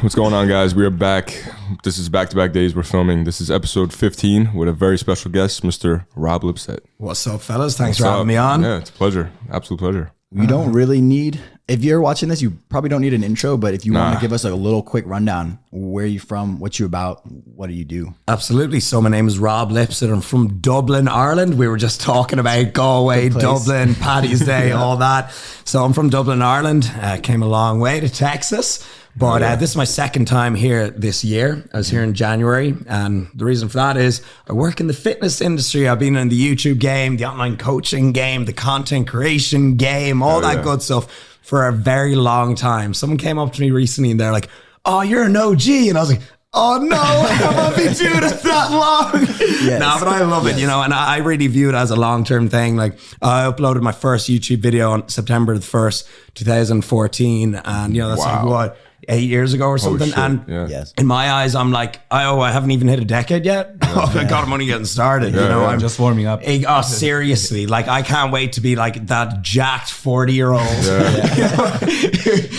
What's going on, guys? We are back. This is back-to-back days we're filming. This is episode 15 with a very special guest, Mr. Rob Lipsett. What's up, fellas? Thanks for having me on. Yeah, it's a pleasure. Absolute pleasure. You don't really need, if you're watching this, you probably don't need an intro, but if you want to give us a little quick rundown, where are you from, what you about, what do you do? Absolutely. So my name is Rob Lipsett. I'm from Dublin, Ireland. We were just talking about Galway, Dublin, Paddy's Day, all that. So I'm from Dublin, Ireland. Came a long way to Texas. But this is my second time here this year. I was here in January, and the reason for that is I work in the fitness industry. I've been in the YouTube game, the online coaching game, the content creation game, all that good stuff for a very long time. Someone came up to me recently and they're like, "Oh, you're an OG," and I was like, "Oh no, have I been doing it that long?" Yes. No, but I love it, you know, and I really view it as a long-term thing. Like, I uploaded my first YouTube video on September the 1st, 2014, and you know, that's like what, 8 years ago or something. And in my eyes, I'm like, I haven't even hit a decade yet. God, I'm only getting started. You know, I'm just warming up. Oh, seriously. Like, I can't wait to be like that jacked 40-year-old.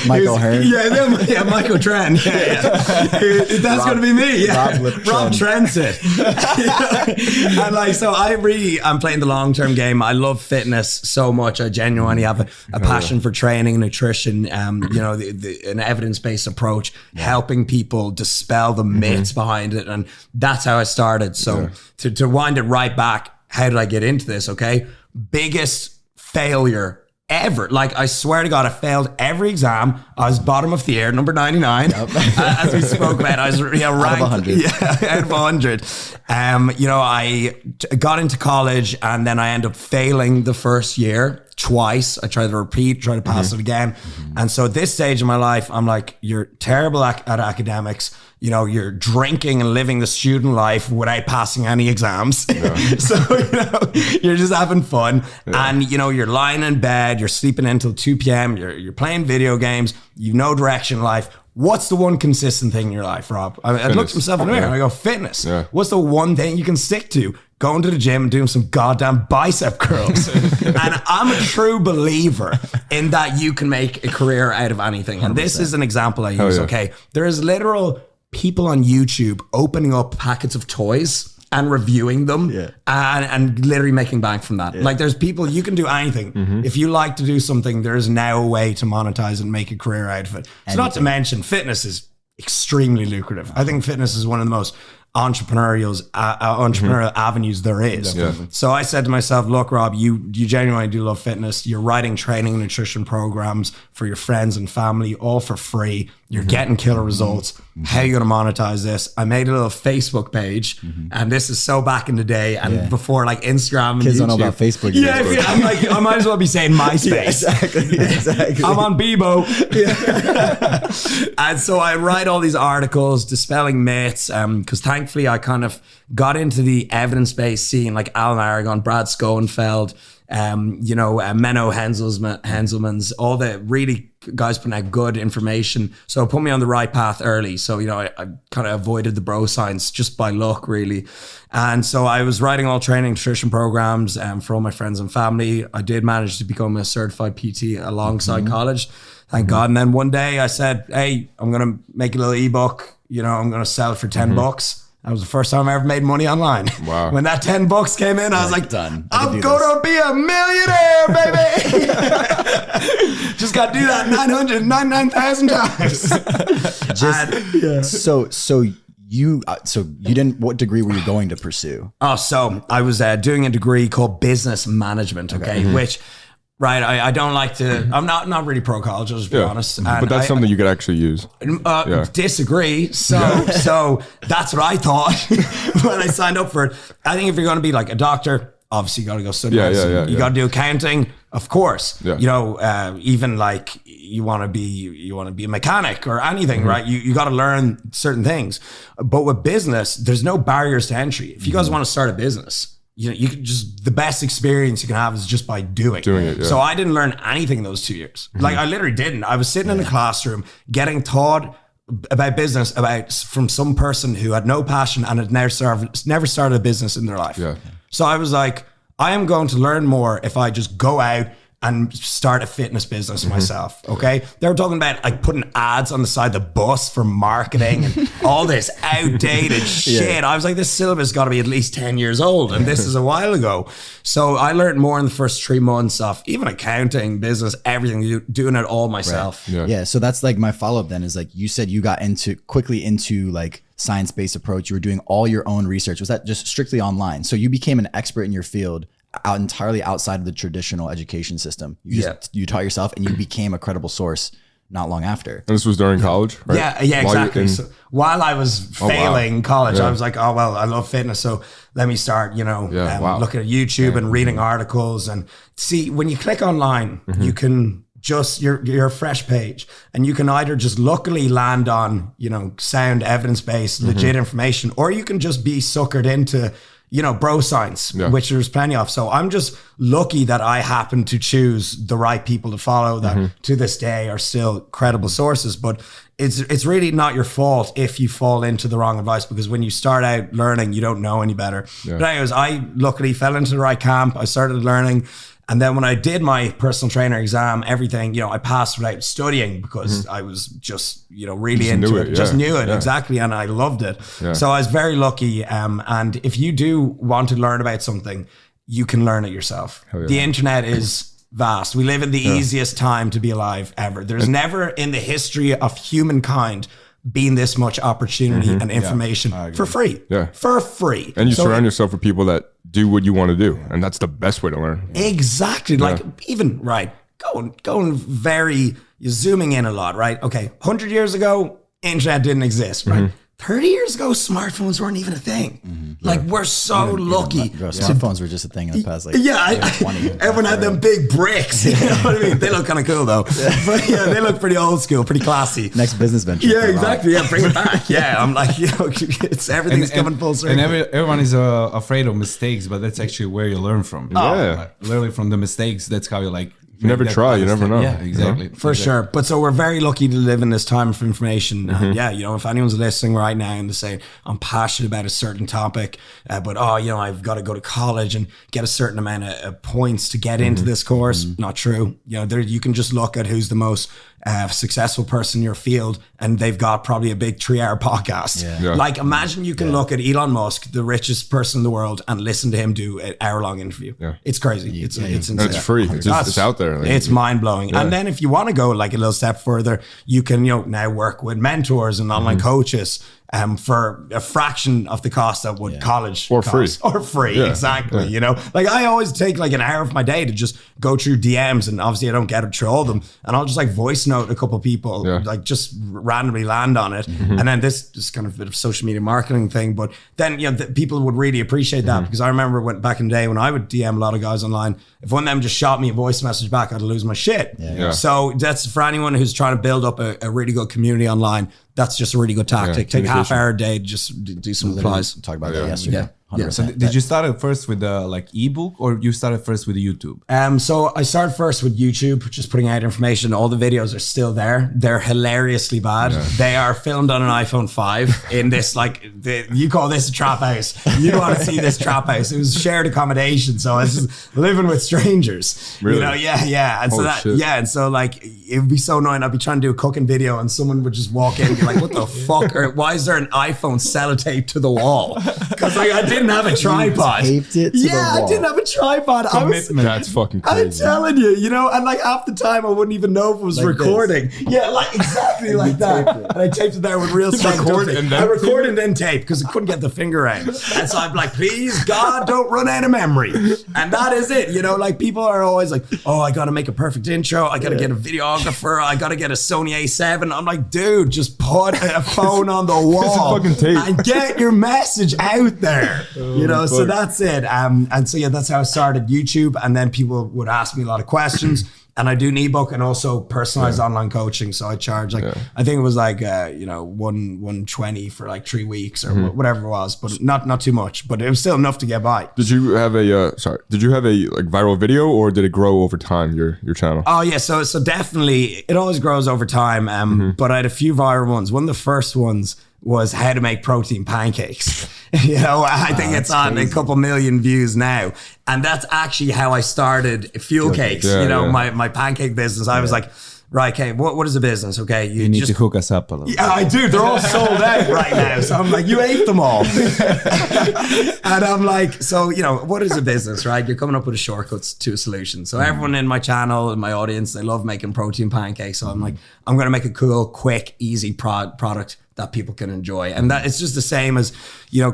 Michael Hearn. Yeah, Michael Trent. That's going to be me. Rob Trentsit. And like, so I'm playing the long-term game. I love fitness so much. I genuinely have a passion for training, nutrition, you know, an evidence-based approach, helping people dispel the myths behind it. And that's how I started. So to wind it right back, how did I get into this? Okay. Biggest failure ever. Like, I swear to God, I failed every exam. I was bottom of the year, number 99. As we spoke about, I was ranked out of 100. Out of 100. You know, I got into college and then I ended up failing the first year twice. I tried to repeat, try to pass it again. And so at this stage in my life, I'm like, you're terrible at academics. You know, you're drinking and living the student life without passing any exams. So, you know, you're just having fun. And, you know, you're lying in bed, you're sleeping until 2 p.m., you're playing video games, you've no direction in life. What's the one consistent thing in your life, Rob? I looked at myself in the mirror and I go, fitness. What's the one thing you can stick to? Going to the gym and doing some goddamn bicep curls. And I'm a true believer in that you can make a career out of anything. And this is an example I use, okay? There is literal people on YouTube opening up packets of toys and reviewing them and literally making bank from that. Like, there's people, you can do anything. If you like to do something, there is now a way to monetize and make a career out of it. So not to mention, fitness is extremely lucrative. I think fitness is one of the most entrepreneurial avenues there is. So I said to myself, look, Rob, you genuinely do love fitness. You're writing training, nutrition programs for your friends and family, all for free. You're getting killer results. How are you going to monetize this? I made a little Facebook page, and this is so back in the day and before like Instagram and Kids YouTube. don't know about Facebook. I'm like, I might as well be saying MySpace. Exactly. I'm on Bebo. And so I write all these articles dispelling myths, because thankfully I kind of got into the evidence-based scene, like Alan Aragon, Brad Schoenfeld, you know, Menno Henselmans, all the really guys putting out good information. So it put me on the right path early. So, you know, I kind of avoided the bro science just by luck, really. And so I was writing all training nutrition programs for all my friends and family. I did manage to become a certified PT alongside college, thank God. And then one day I said, hey, I'm going to make a little ebook. You know, I'm going to sell it for $10. That was the first time I ever made money online. Wow. When that $10 came in, I was like, done. I'm going to be a millionaire, baby. Just got to do that 999,000 times. So you didn't, what degree were you going to pursue? Oh, so I was doing a degree called business management, which... Right, I don't like to. I'm not really pro college. I'll just be honest. And but that's something you could actually use. Disagree. So that's what I thought when I signed up for it. I think if you're going to be like a doctor, obviously you got to go study medicine. You got to do accounting, of course. You know, even like you want to be a mechanic or anything, right? You got to learn certain things. But with business, there's no barriers to entry. If you guys want to start a business, you know, you can just, the best experience you can have is just by doing it. So I didn't learn anything those 2 years. Like, I literally didn't. I was sitting in a classroom getting taught about business from some person who had no passion and had never started a business in their life. So I was like, I am going to learn more if I just go out and start a fitness business myself. Okay. They were talking about like putting ads on the side of the bus for marketing and all this outdated shit. I was like, this syllabus got to be at least 10 years old. And this is a while ago. So I learned more in the first 3 months of even accounting, business, everything, doing it all myself. Right. Yeah. So that's like my follow-up then is like, you said you got quickly into like science-based approach. You were doing all your own research. Was that just strictly online? So you became an expert in your field entirely outside of the traditional education system. You taught yourself and you became a credible source not long after. And this was during college, right? Yeah, exactly. So while I was failing college, I was like, oh, well, I love fitness. So let me start, looking at YouTube and reading articles. And see, when you click online, you can just, you're a fresh page and you can either just luckily land on, sound evidence-based, legit information, or you can just be suckered into, bro science, which there's plenty of. So I'm just lucky that I happen to choose the right people to follow that to this day are still credible sources. But it's really not your fault if you fall into the wrong advice, because when you start out learning, you don't know any better. But anyways, I luckily fell into the right camp. I started learning. And then when I did my personal trainer exam, everything, I passed without studying because I was just, really into it. Just knew it, exactly. And I loved it. Yeah. So I was very lucky. And if you do want to learn about something, you can learn it yourself. The internet is vast. We live in the easiest time to be alive ever. There's never in the history of humankind been this much opportunity and information for free. For free. And you surround yourself with people that do what you want to do. And that's the best way to learn. Exactly. Like even, going very, you're zooming in a lot, right? Okay. 100 years ago, internet didn't exist, right? 30 years ago, smartphones weren't even a thing. Like we're so lucky. Smartphones were just a thing in the past. Everyone had them big bricks. You know what I mean? They look kind of cool though. But they look pretty old school, pretty classy. Next business venture. Yeah, exactly. Yeah, bring it back. I'm like, it's everything's coming full circle. And everyone is afraid of mistakes, but that's actually where you learn from. Literally from the mistakes. That's how you like. You never try, you never know. Yeah, exactly. For sure. But so we're very lucky to live in this time of information. And if anyone's listening right now and they're saying, I'm passionate about a certain topic, but I've got to go to college and get a certain amount of points to get into this course. Not true. You can just look at who's the most successful person in your field and they've got probably a big 3-hour podcast. Like imagine you can look at Elon Musk, the richest person in the world, and listen to him do an hour-long interview. It's crazy. It's insane. And it's free. It's out there. It's mind-blowing. And then if you want to go like a little step further, you can now work with mentors and online coaches for a fraction of the cost that would college or cost. Free or free. Exactly. Like I always take like an hour of my day to just go through DMs, and obviously I don't get through all of them, and I'll just like voice note a couple of people, like just randomly land on it. And then this is kind of a bit of social media marketing thing, but then people would really appreciate that, because I remember back in the day when I would DM a lot of guys online, if one of them just shot me a voice message back, I'd lose my shit. So that's for anyone who's trying to build up a really good community online. That's just a really good tactic. Take half hour a day to just do some replies. Talk about that yesterday. So did you start first with like ebook, or you started first with YouTube? So I started first with YouTube, just putting out information. All the videos are still there. They're hilariously bad. They are filmed on an iPhone 5 in this you call this a trap house. You want to see this trap house. It was shared accommodation, so I was just living with strangers. Really? And and so like it would be so annoying. I'd be trying to do a cooking video and someone would just walk in and be like, what the fuck? Or why is there an iPhone sellotape to the wall? Because I didn't have a tripod. Taped it to the wall. I didn't have a tripod. That's fucking crazy. I'm telling you, and like half the time I wouldn't even know if it was like recording. This. Yeah, like exactly like that. And I taped it there with real strong I recorded and then tape because I couldn't get the finger out. And so I'm like, please God, don't run out of memory. And that is it. Like people are always like, oh, I got to make a perfect intro. I got to get a videographer. I got to get a Sony A7. I'm like, dude, just put a phone on the wall and get your message out there. So that's it. And so that's how I started YouTube. And then people would ask me a lot of questions. And I do an ebook and also personalized online coaching. So I charge I think it was like $120 for like 3 weeks or whatever it was, but not too much. But it was still enough to get by. Did you have a like viral video, or did it grow over time? Your channel? Oh yeah, so definitely it always grows over time. But I had a few viral ones. One of the first ones was how to make protein pancakes. You know, I think it's on crazy. A couple million views now. And that's actually how I started Fuel Cakes, my pancake business. I was like, right, okay, what is a business? Okay, you need to hook us up a little. Yeah, I do. They're all sold out right now. So I'm like, you ate them all. And I'm like, so, what is a business, right? You're coming up with a shortcuts to a solution. So everyone in my channel and my audience, they love making protein pancakes. So I'm like, I'm going to make a cool, quick, easy product that people can enjoy. And that it's just the same as,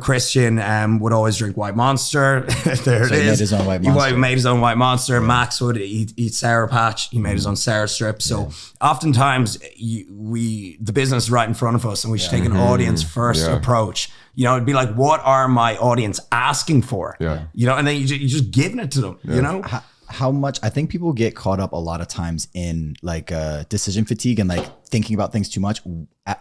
Christian would always drink White Monster. There so it is. He made his own White Monster. He made his own White Monster. Yeah. Max would eat Sour Patch. He made his own Sour Strip. So oftentimes the business is right in front of us and we should take an audience first approach. It'd be like, what are my audience asking for? Yeah. And then you're just giving it to them, How much, I think people get caught up a lot of times in like decision fatigue and like thinking about things too much.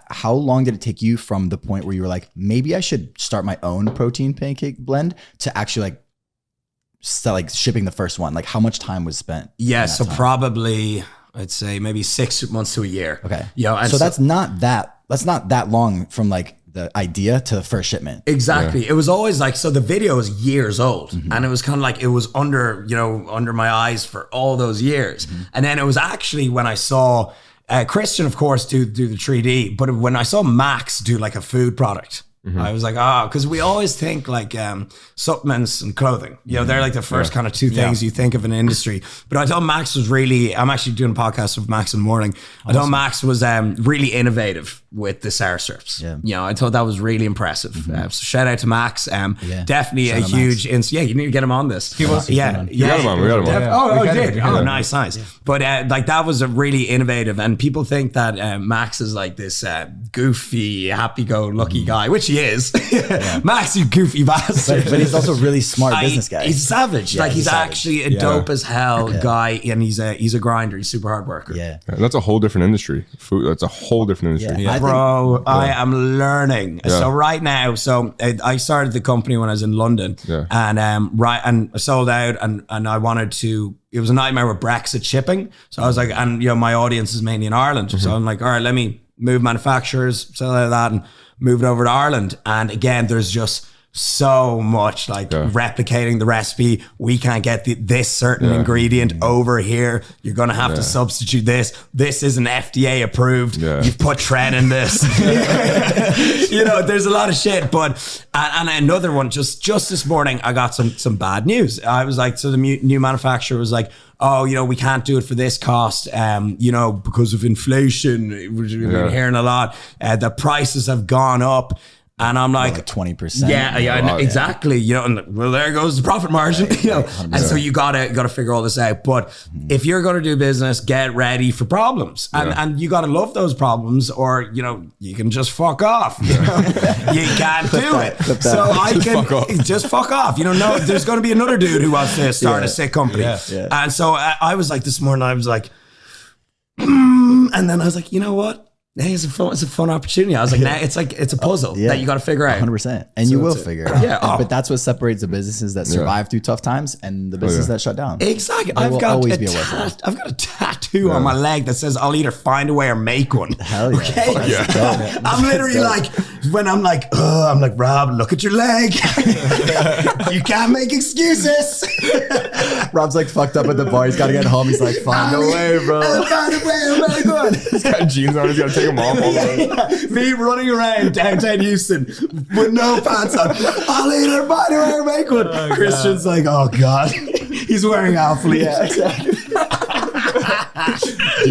How long did it take you from the point where you were like, maybe I should start my own protein pancake blend to actually like shipping the first one? Like how much time was spent? Yeah. So probably I'd say maybe 6 months to a year. Okay. And so that's not that long from like the idea to the first shipment. Exactly. Yeah. It was always like, so the video is years old and it was kind of like, it was under my eyes for all those years. And then it was actually when I saw Christian, of course, do the 3D, but when I saw Max do like a food product, I was like, because we always think like supplements and clothing, they're like the first kind of two things you think of in the industry. But I thought Max was I'm actually doing a podcast with Max in the morning. I thought Max was really innovative with the Sour Strips. Yeah. I thought that was really impressive. So shout out to Max. Definitely shout a huge, you need to get him on this. He was, we got him on. Oh, did. Oh, nice. Yeah. But like that was a really innovative, and people think that Max is like this goofy, happy-go-lucky guy, which he is. Max, you goofy bastard. But he's also a really smart business guy. He's savage. Yeah, he's actually a dope as hell guy, and he's a grinder. He's super hard worker. Yeah. That's a whole different industry. Food. That's a whole different industry. Bro, I am learning. So right now, I started the company when I was in London, and I sold out, and I wanted to. It was a nightmare with Brexit shipping. So I was like, and my audience is mainly in Ireland. So I'm like, all right, let me move manufacturers, sell out of that, and move it over to Ireland. And again, there's just so much like replicating the recipe. We can't get this certain ingredient over here. You're going to have to substitute this. This isn't FDA approved. You've put Tren in this. There's a lot of shit. But, and another one, just this morning, I got some bad news. I was like, so the new manufacturer was like, oh, we can't do it for this cost, because of inflation. We've been hearing a lot. The prices have gone up. And I'm like 20%. Yeah, exactly. And well, there goes the profit margin. And so you gotta figure all this out. But if you're gonna do business, get ready for problems, and you gotta love those problems, or you can just fuck off. You can't do it. So I can just fuck off. No, there's gonna be another dude who wants to start a sick company. And so I was like this morning. I was like, and then I was like, you know what? Hey, it's a fun opportunity. I was like, nah, it's a puzzle that you got to figure out. 100%. And so you will figure it out. But that's what separates the businesses that survive through tough times and the businesses that shut down. Exactly. I've got a tattoo on my leg that says I'll either find a way or make one. Hell yeah. Okay? I'm literally like, when I'm like, Rob, look at your leg. You can't make excuses. Rob's like fucked up at the bar. He's got to get home. He's like, find a way, bro. Find a way. I'm very good. He's got jeans on. He's got to take them off all the way. Me running around downtown Houston with no pants on. I'll either find a way or make one. Christian's like, oh God. He's wearing Alphalete. Yeah, exactly.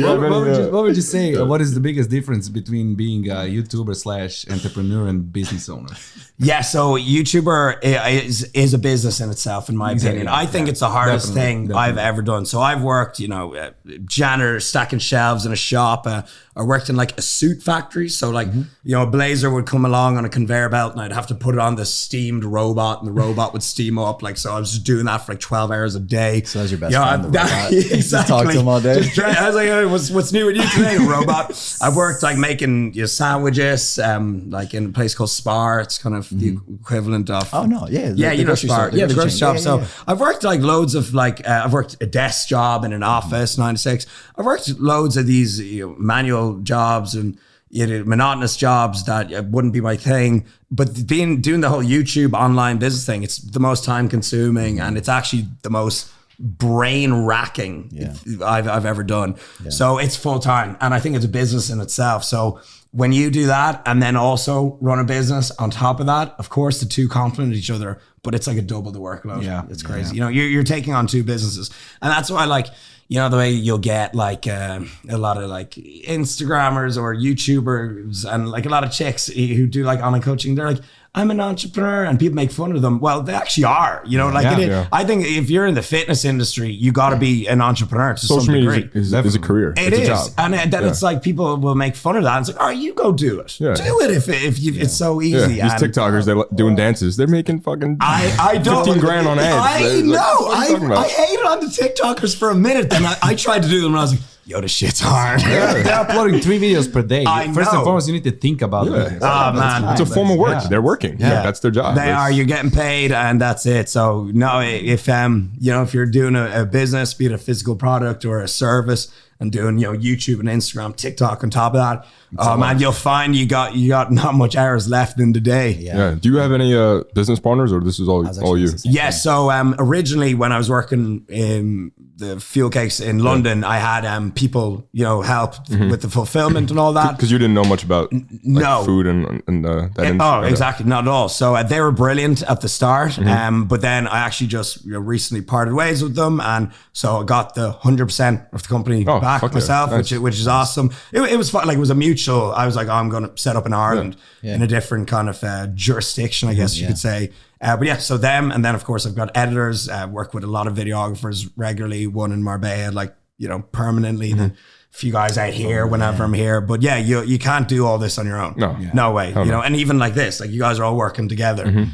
What would you say? What is the biggest difference between being a YouTuber / entrepreneur and business owner? Yeah, so YouTuber is a business in itself, in my opinion. I think it's the hardest thing I've ever done. So I've worked, janitor stacking shelves in a shop. I worked in like a suit factory. So like, a blazer would come along on a conveyor belt and I'd have to put it on this steamed robot and the robot would steam up. Like, so I was just doing that for like 12 hours a day. So that's your best friend, the robot. Exactly. Just talk to him all day. I was like, hey, what's new with you today, robot? I worked like making sandwiches, like in a place called Spar. It's kind of the equivalent of. Oh no, yeah, the Spar. Yeah, the grocery shop. So I've worked like loads of like I've worked a desk job in an office, 9 to 6. I've worked loads of these manual jobs, and monotonous jobs that wouldn't be my thing. But doing the whole YouTube online business thing, it's the most time consuming, and it's actually the most brain racking I've ever done. So it's full time, and I think it's a business in itself. So when you do that and then also run a business on top of that, of course the two complement each other, but it's like a double the workload. It's crazy. You know, you're taking on two businesses, and that's why, like, you know, the way you'll get like a lot of like Instagrammers or YouTubers and like a lot of chicks who do like online coaching, they're like, I'm an entrepreneur, and people make fun of them. Well, they actually are, you know, like I think if you're in the fitness industry, you got to be an entrepreneur to Social some media degree. is a career. It it's is. a job. And then it's like people will make fun of that. And it's like, all right, you go do it. Yeah. Do it if you, it's so easy. These TikTokers, they're doing dances. They're making fucking I don't, 15 grand on ads. I know. I hated on the TikTokers for a minute. Then I tried to do them and I was like, yo, this shit's hard. They're uploading 3 videos per day. I First know. and foremost, you need to think about it. Oh, man. It's a form of work. They're working. That's their job. They are. You're getting paid, and that's it. So no, if you know, if you're doing a business, be it a physical product or a service, and doing, you know, YouTube and Instagram, TikTok on top of that, man, you'll find you got not much hours left in the day. Yeah. Do you have any business partners, or this is all you? Yes. So originally, when I was working in the fuel cakes in London, I had people, you know, help with the fulfillment and all that. Because you didn't know much about food and that industry. Exactly, not at all. So they were brilliant at the start, but then I actually just recently parted ways with them, and so I got the 100% of the company back myself, nice. which is awesome. It was fun. Like, it was a mutual. I was like, oh, I'm going to set up in Ireland in a different kind of jurisdiction, I guess you could say. But yeah, so them, and then of course I've got editors, work with a lot of videographers regularly, one in Marbella, like, you know, permanently, then a few guys out here whenever I'm here. But yeah, you can't do all this on your own. No way. You know, and even like this, like, you guys are all working together.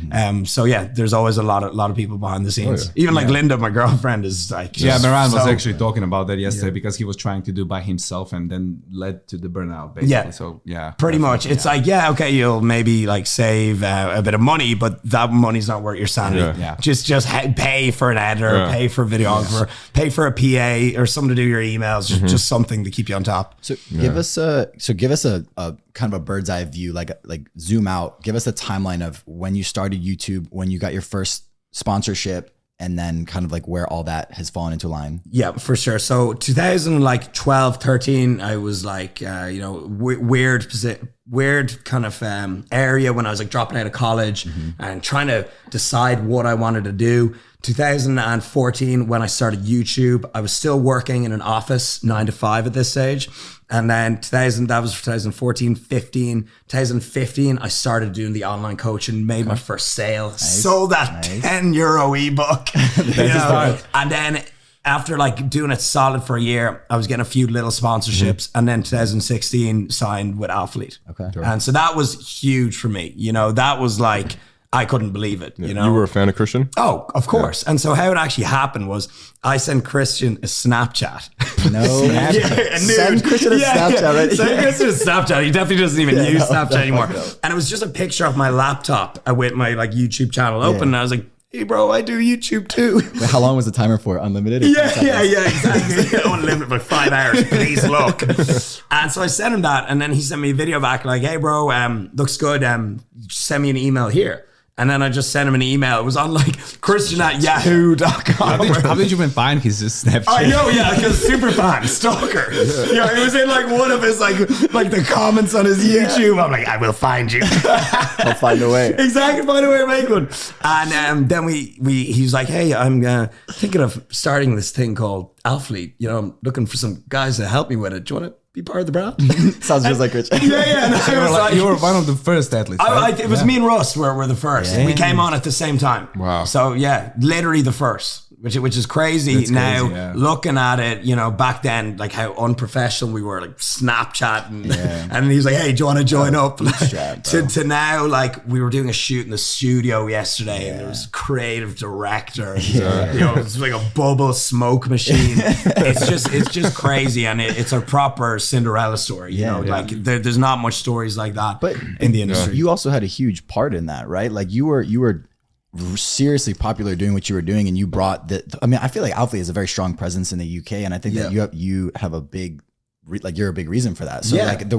So yeah, there's always a lot of people behind the scenes. Even like Linda, my girlfriend, is like, Moran was actually talking about that yesterday because he was trying to do by himself and then led to the burnout, basically. So pretty much. It's like, okay, you'll maybe like save a bit of money, but that money's not worth your sanity. Just pay for an editor, pay for a videographer, pay for a PA or someone to do your emails, just something to keep you on top. So give us a kind of a bird's eye view, like zoom out, give us a timeline of when you started YouTube, when you got your first sponsorship, and then kind of like where all that has fallen into line. Yeah, for sure. So 2012, 13, I was like, you know, weird kind of area when I was like dropping out of college and trying to decide what I wanted to do. 2014, when I started YouTube, I was still working in an office 9 to 5 at this stage. And then that was 2014, 15, 2015, I started doing the online coaching, made my first sale, sold that €10 ebook. You know? And then after like doing it solid for a year, I was getting a few little sponsorships, and then 2016 signed with Alphalete. And so that was huge for me. You know, that was like, I couldn't believe it. You know, you were a fan of Christian? Oh, of course. And so how it actually happened was I sent Christian a Snapchat. Send Christian a Snapchat, right? Send Christian a Snapchat. He definitely doesn't even use Snapchat anymore. And it was just a picture of my laptop with my like YouTube channel open. And I was like, hey bro, I do YouTube too. Wait, how long was the timer for? Unlimited? Yeah, exactly. I want to limit it by 5 hours. Please look. And so I sent him that, and then he sent me a video back like, hey bro, looks good. Send me an email here. And then I just sent him an email. It was on like christian@yahoo.com. How did you even find his Snapchat? I know, because super fan, stalker. Yeah, it was in like one of his like the comments on his YouTube. I'm like, I will find you. I'll find a way. Exactly, find a way to make one. And then he was like, hey, I'm thinking of starting this thing called Alphalete. You know, I'm looking for some guys to help me with it. Do you want to be part of the brand? Sounds just like Rich. Yeah. You were one of the first athletes, right? It was me and Russ were the first. We came on at the same time. Wow. So yeah, literally the first. Which is crazy. That's now crazy, looking at it, you know, back then, like how unprofessional we were, like Snapchat, and he's like, hey, do you want to join up? To now, like, we were doing a shoot in the studio yesterday, and there was a creative director, and, you know, it's like a bubble smoke machine. It's just crazy, and it's a proper Cinderella story. You know, like there's not much stories like that, but in the industry. You also had a huge part in that, right? Like you were seriously popular doing what you were doing, and you brought I mean, I feel like Alphalete has a very strong presence in the UK, and I think that you have a big like you're a big reason for that. So like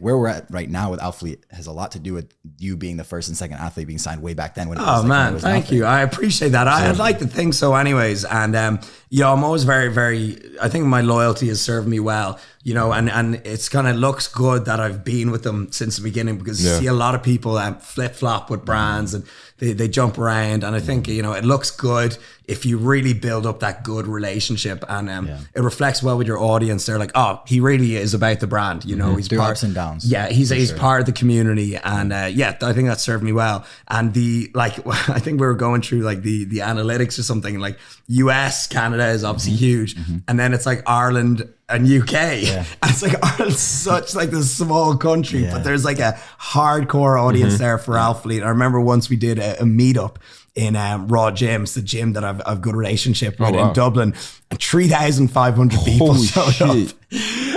where we're at right now with Alphalete has a lot to do with you being the first and second athlete being signed way back then. When it was, man, thank you. I appreciate that. I'd like to think so anyways. And, I'm always I think my loyalty has served me well, and it's kind of looks good that I've been with them since the beginning, because you see a lot of people flip flop with brands and they jump around. And I think, it looks good if you really build up that good relationship, and it reflects well with your audience. They're like, oh, he really is about the brand. He's through ups and downs. Yeah, he's part of the community, and I think that served me well. And I think we were going through like the analytics or something. Like US, Canada is obviously huge, and then it's like Ireland and UK. And it's like Ireland's such like this small country, but there's like a hardcore audience there for Alphalete. I remember once we did a meetup in Raw Gyms, the gym that I've good relationship with in Dublin, and 3,500 people showed up.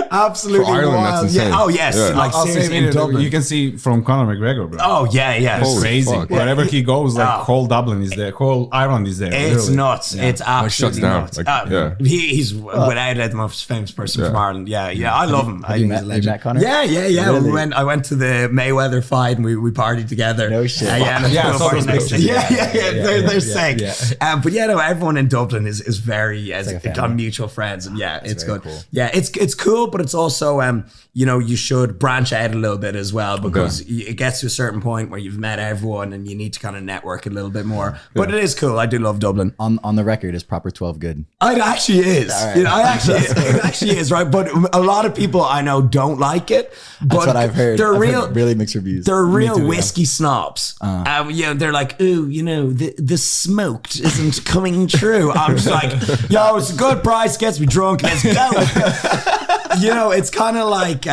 Absolutely for Ireland, wild. that's insane. Yeah. Oh yes, like I'll seriously say in Dublin. you can see from Conor McGregor, bro. Oh yeah, It's crazy. fuck. Wherever he goes, like whole Dublin is there, whole Ireland is there. It's literally. nuts. It's absolutely down. nuts. Like, He's without it the most famous person from Ireland. Yeah, I love him. I think he's a legend. met Conor? Yeah. Really? I went to the Mayweather fight and we partied together. No shit. Yeah, I saw those pictures. They're sick. Yeah. But everyone in Dublin is very like a got family. mutual friends, and it's very good. cool. Yeah, it's cool, but it's also you should branch out a little bit as well, because it gets to a certain point where you've met everyone and you need to kind of network a little bit more. But it is cool. I do love Dublin. On the record, is Proper 12 good? It actually is. Right. It actually is, right? But a lot of people I know don't like it. But That's what I've heard. They're I've real. heard really mixed reviews. They're real whiskey snobs. They're like, ooh, the smoked isn't coming true. I'm just like, yo, it's a good price, gets me drunk, let's go. It's kind of like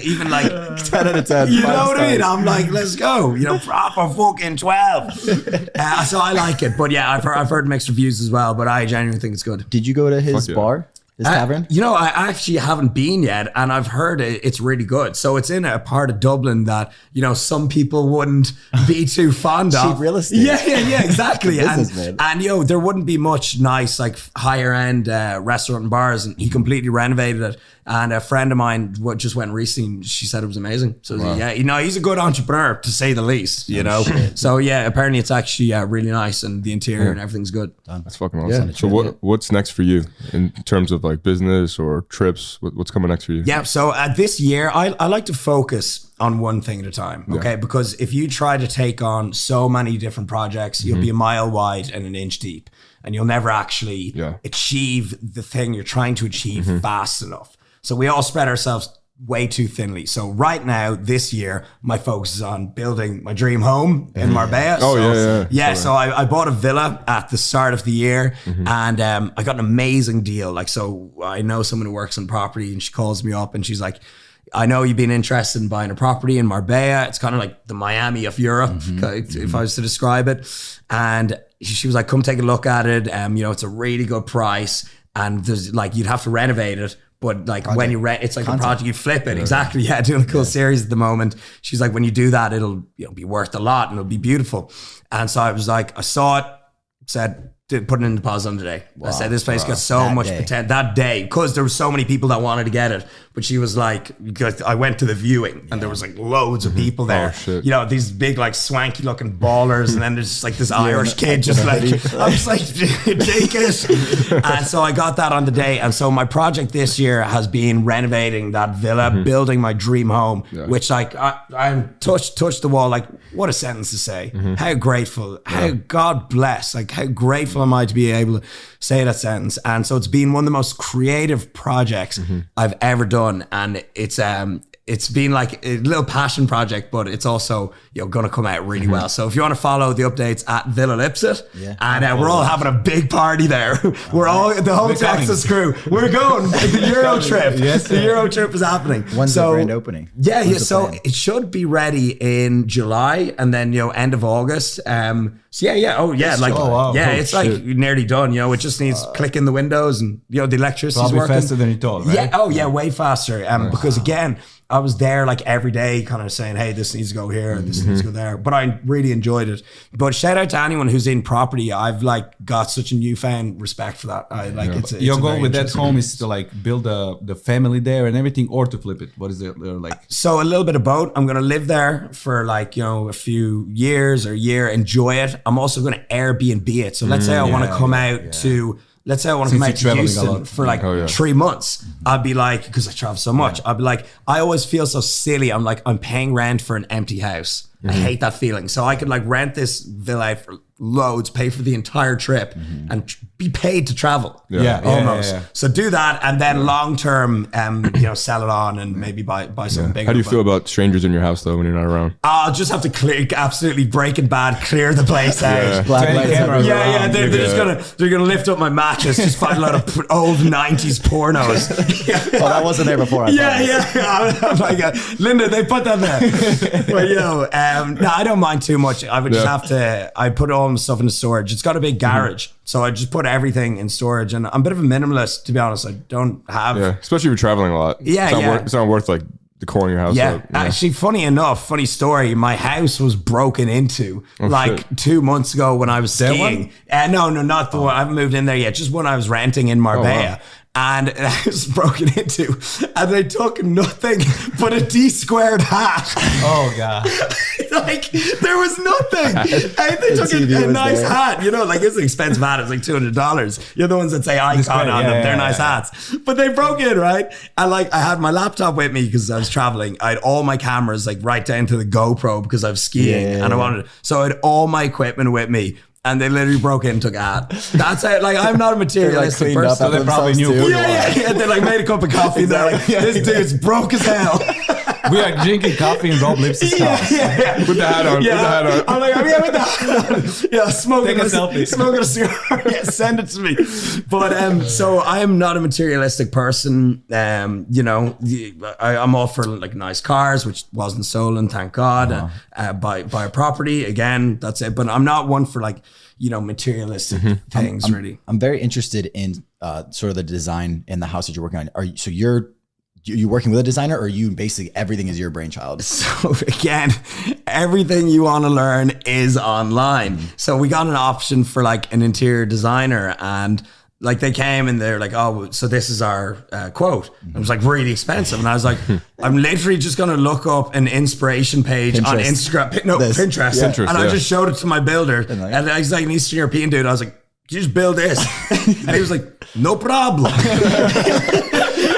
even like 10 out of 10. you know what I mean? I'm like, let's go. Proper fucking 12. So I like it, but I've heard mixed reviews as well. But I genuinely think it's good. Did you go to his Fuck yeah. bar? His tavern? I actually haven't been yet, and I've heard it's really good. So it's in a part of Dublin that some people wouldn't be too fond of. Cheap real estate. Yeah, exactly. Businessman. and there wouldn't be much nice like higher end restaurant and bars, and he completely renovated it. And a friend of mine just went recently. She said it was amazing. So he's a good entrepreneur to say the least. So apparently it's actually really nice, and the interior and everything's good. That's fucking awesome. So what's next for you in terms of like business or trips? What's coming next for you? Yeah. So this year, I like to focus on one thing at a time. Okay. Because if you try to take on so many different projects, you'll be a mile wide and an inch deep, and you'll never actually achieve the thing you're trying to achieve fast enough. So we all spread ourselves way too thinly. So right now, this year, my focus is on building my dream home in Marbella. So I bought a villa at the start of the year, and I got an amazing deal. So I know someone who works on property, and she calls me up and she's like, I know you've been interested in buying a property in Marbella. It's kind of like the Miami of Europe, if I was to describe it. And she was like, come take a look at it. It's a really good price, and there's like, you'd have to renovate it. But like project. When you rent, it's like a project, you flip it. Exactly. Yeah. Doing a cool series at the moment. She's like, when you do that, it'll be worth a lot and it'll be beautiful. And so I was like, I saw it, said, put it in deposit on today. Wow. I said, this place got so much potential that day, because there were so many people that wanted to get it. But she was like, because I went to the viewing and there was like loads of people there. Oh, shit. These big like swanky looking ballers, and then there's just like this Irish kid just like, I'm just like, take it. And so I got that on the day. And so my project this year has been renovating that villa, building my dream home, which like I'm touched the wall. Like, what a sentence to say. How grateful, how God bless, like how grateful am I to be able to say that sentence. And so it's been one of the most creative projects I've ever done. And it's been like a little passion project, but it's also going to come out really well. So if you want to follow the updates at Villa Lipsett, and we're all having a big party there. We're all the whole Texas crew. We're going the Euro trip. The Euro trip is happening. When's the grand opening? So it should be ready in July, and then end of August. So oh yeah, like it's like shit. nearly done. It just needs clicking the windows and the electricity's Probably working faster than you thought, right? Yeah, way faster. Because again, I was there like every day, kind of saying, "Hey, this needs to go here, this needs to go there." But I really enjoyed it. But shout out to anyone who's in property. I've like got such a newfound respect for that. I like it's your goal very with that interesting home is to like build the family there and everything, or to flip it. What is it like? So a little bit of both. I'm gonna live there for like a few years or a year, enjoy it. I'm also gonna Airbnb it. So let's say I want to come out to. Let's say I want to come out to Houston for like 3 months. I'd be like, because I travel so much, I'd be like, I always feel so silly. I'm like, I'm paying rent for an empty house. I hate that feeling. So I could like rent this villa out for loads, pay for the entire trip, and be paid to travel. Almost. So do that, and then long term, sell it on and maybe buy something bigger. How do you feel about strangers in your house though when you're not around? I'll just have to absolutely Breaking Bad, clear the place out. Black lights everywhere. They're gonna lift up my mattress, just find a lot of old 90s pornos. Oh, that wasn't there before. I'm like, Linda, they put that there. But no, I don't mind too much. I would just have to. I put all my stuff into storage. It's got a big garage, so I just put everything in storage. And I'm a bit of a minimalist, to be honest. I don't have. Yeah, especially if you're traveling a lot. It's not worth like decoring your house up. Actually, funny story. My house was broken into 2 months ago when I was skiing. No, not the one. I haven't moved in there yet. Just one I was renting in Marbella. And it was broken into, and they took nothing but a D-squared hat. Oh god! Like there was nothing. And they took a nice hat. Like it's an expensive hat. It's like $200. You're the ones that say icon on them. They're nice hats. But they broke in, right? And like I had my laptop with me because I was traveling. I had all my cameras like right down to the GoPro because I was skiing, and I wanted. So I had all my equipment with me. And they literally broke in and took a hat. That's it. Like, I'm not a materialistic person. So they probably knew. They like made a cup of coffee. And they're like, this dude's broke as hell. We are drinking coffee in Rob Lipsett's house. Put the hat on. Put the hat on. I'm like, with the hat on. Yeah, smoking a selfie. Smoking a cigar. Yeah, send it to me. But so I am not a materialistic person. I'm all for like nice cars, which wasn't stolen, thank God. Buy a property again. That's it. But I'm not one for like materialistic things. Really, I'm very interested in sort of the design in the house that you're working on. You working with a designer, or you basically everything is your brainchild? So again, everything you want to learn is online. So we got an option for like an interior designer, and like they came and they're like, "Oh, so this is our quote." It was like really expensive, and I was like, "I'm literally just going to look up an inspiration page on Instagram, Pinterest, and I just showed it to my builder, and he's like an Eastern European dude. I was like, "You just build this," and he was like, "No problem."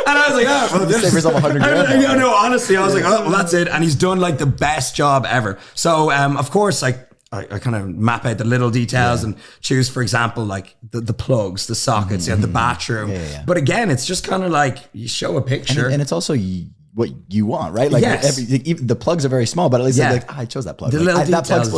And I was like, oh, well, save yourself $100,000. No, honestly, I was like, oh, well, that's it. And he's done like the best job ever. So, of course, like I kind of map out the little details and choose, for example, like the plugs, the sockets, the bathroom. But again, it's just kind of like you show a picture. And it's also what you want, right? Like even the plugs are very small, but at least I chose that plug. The little details,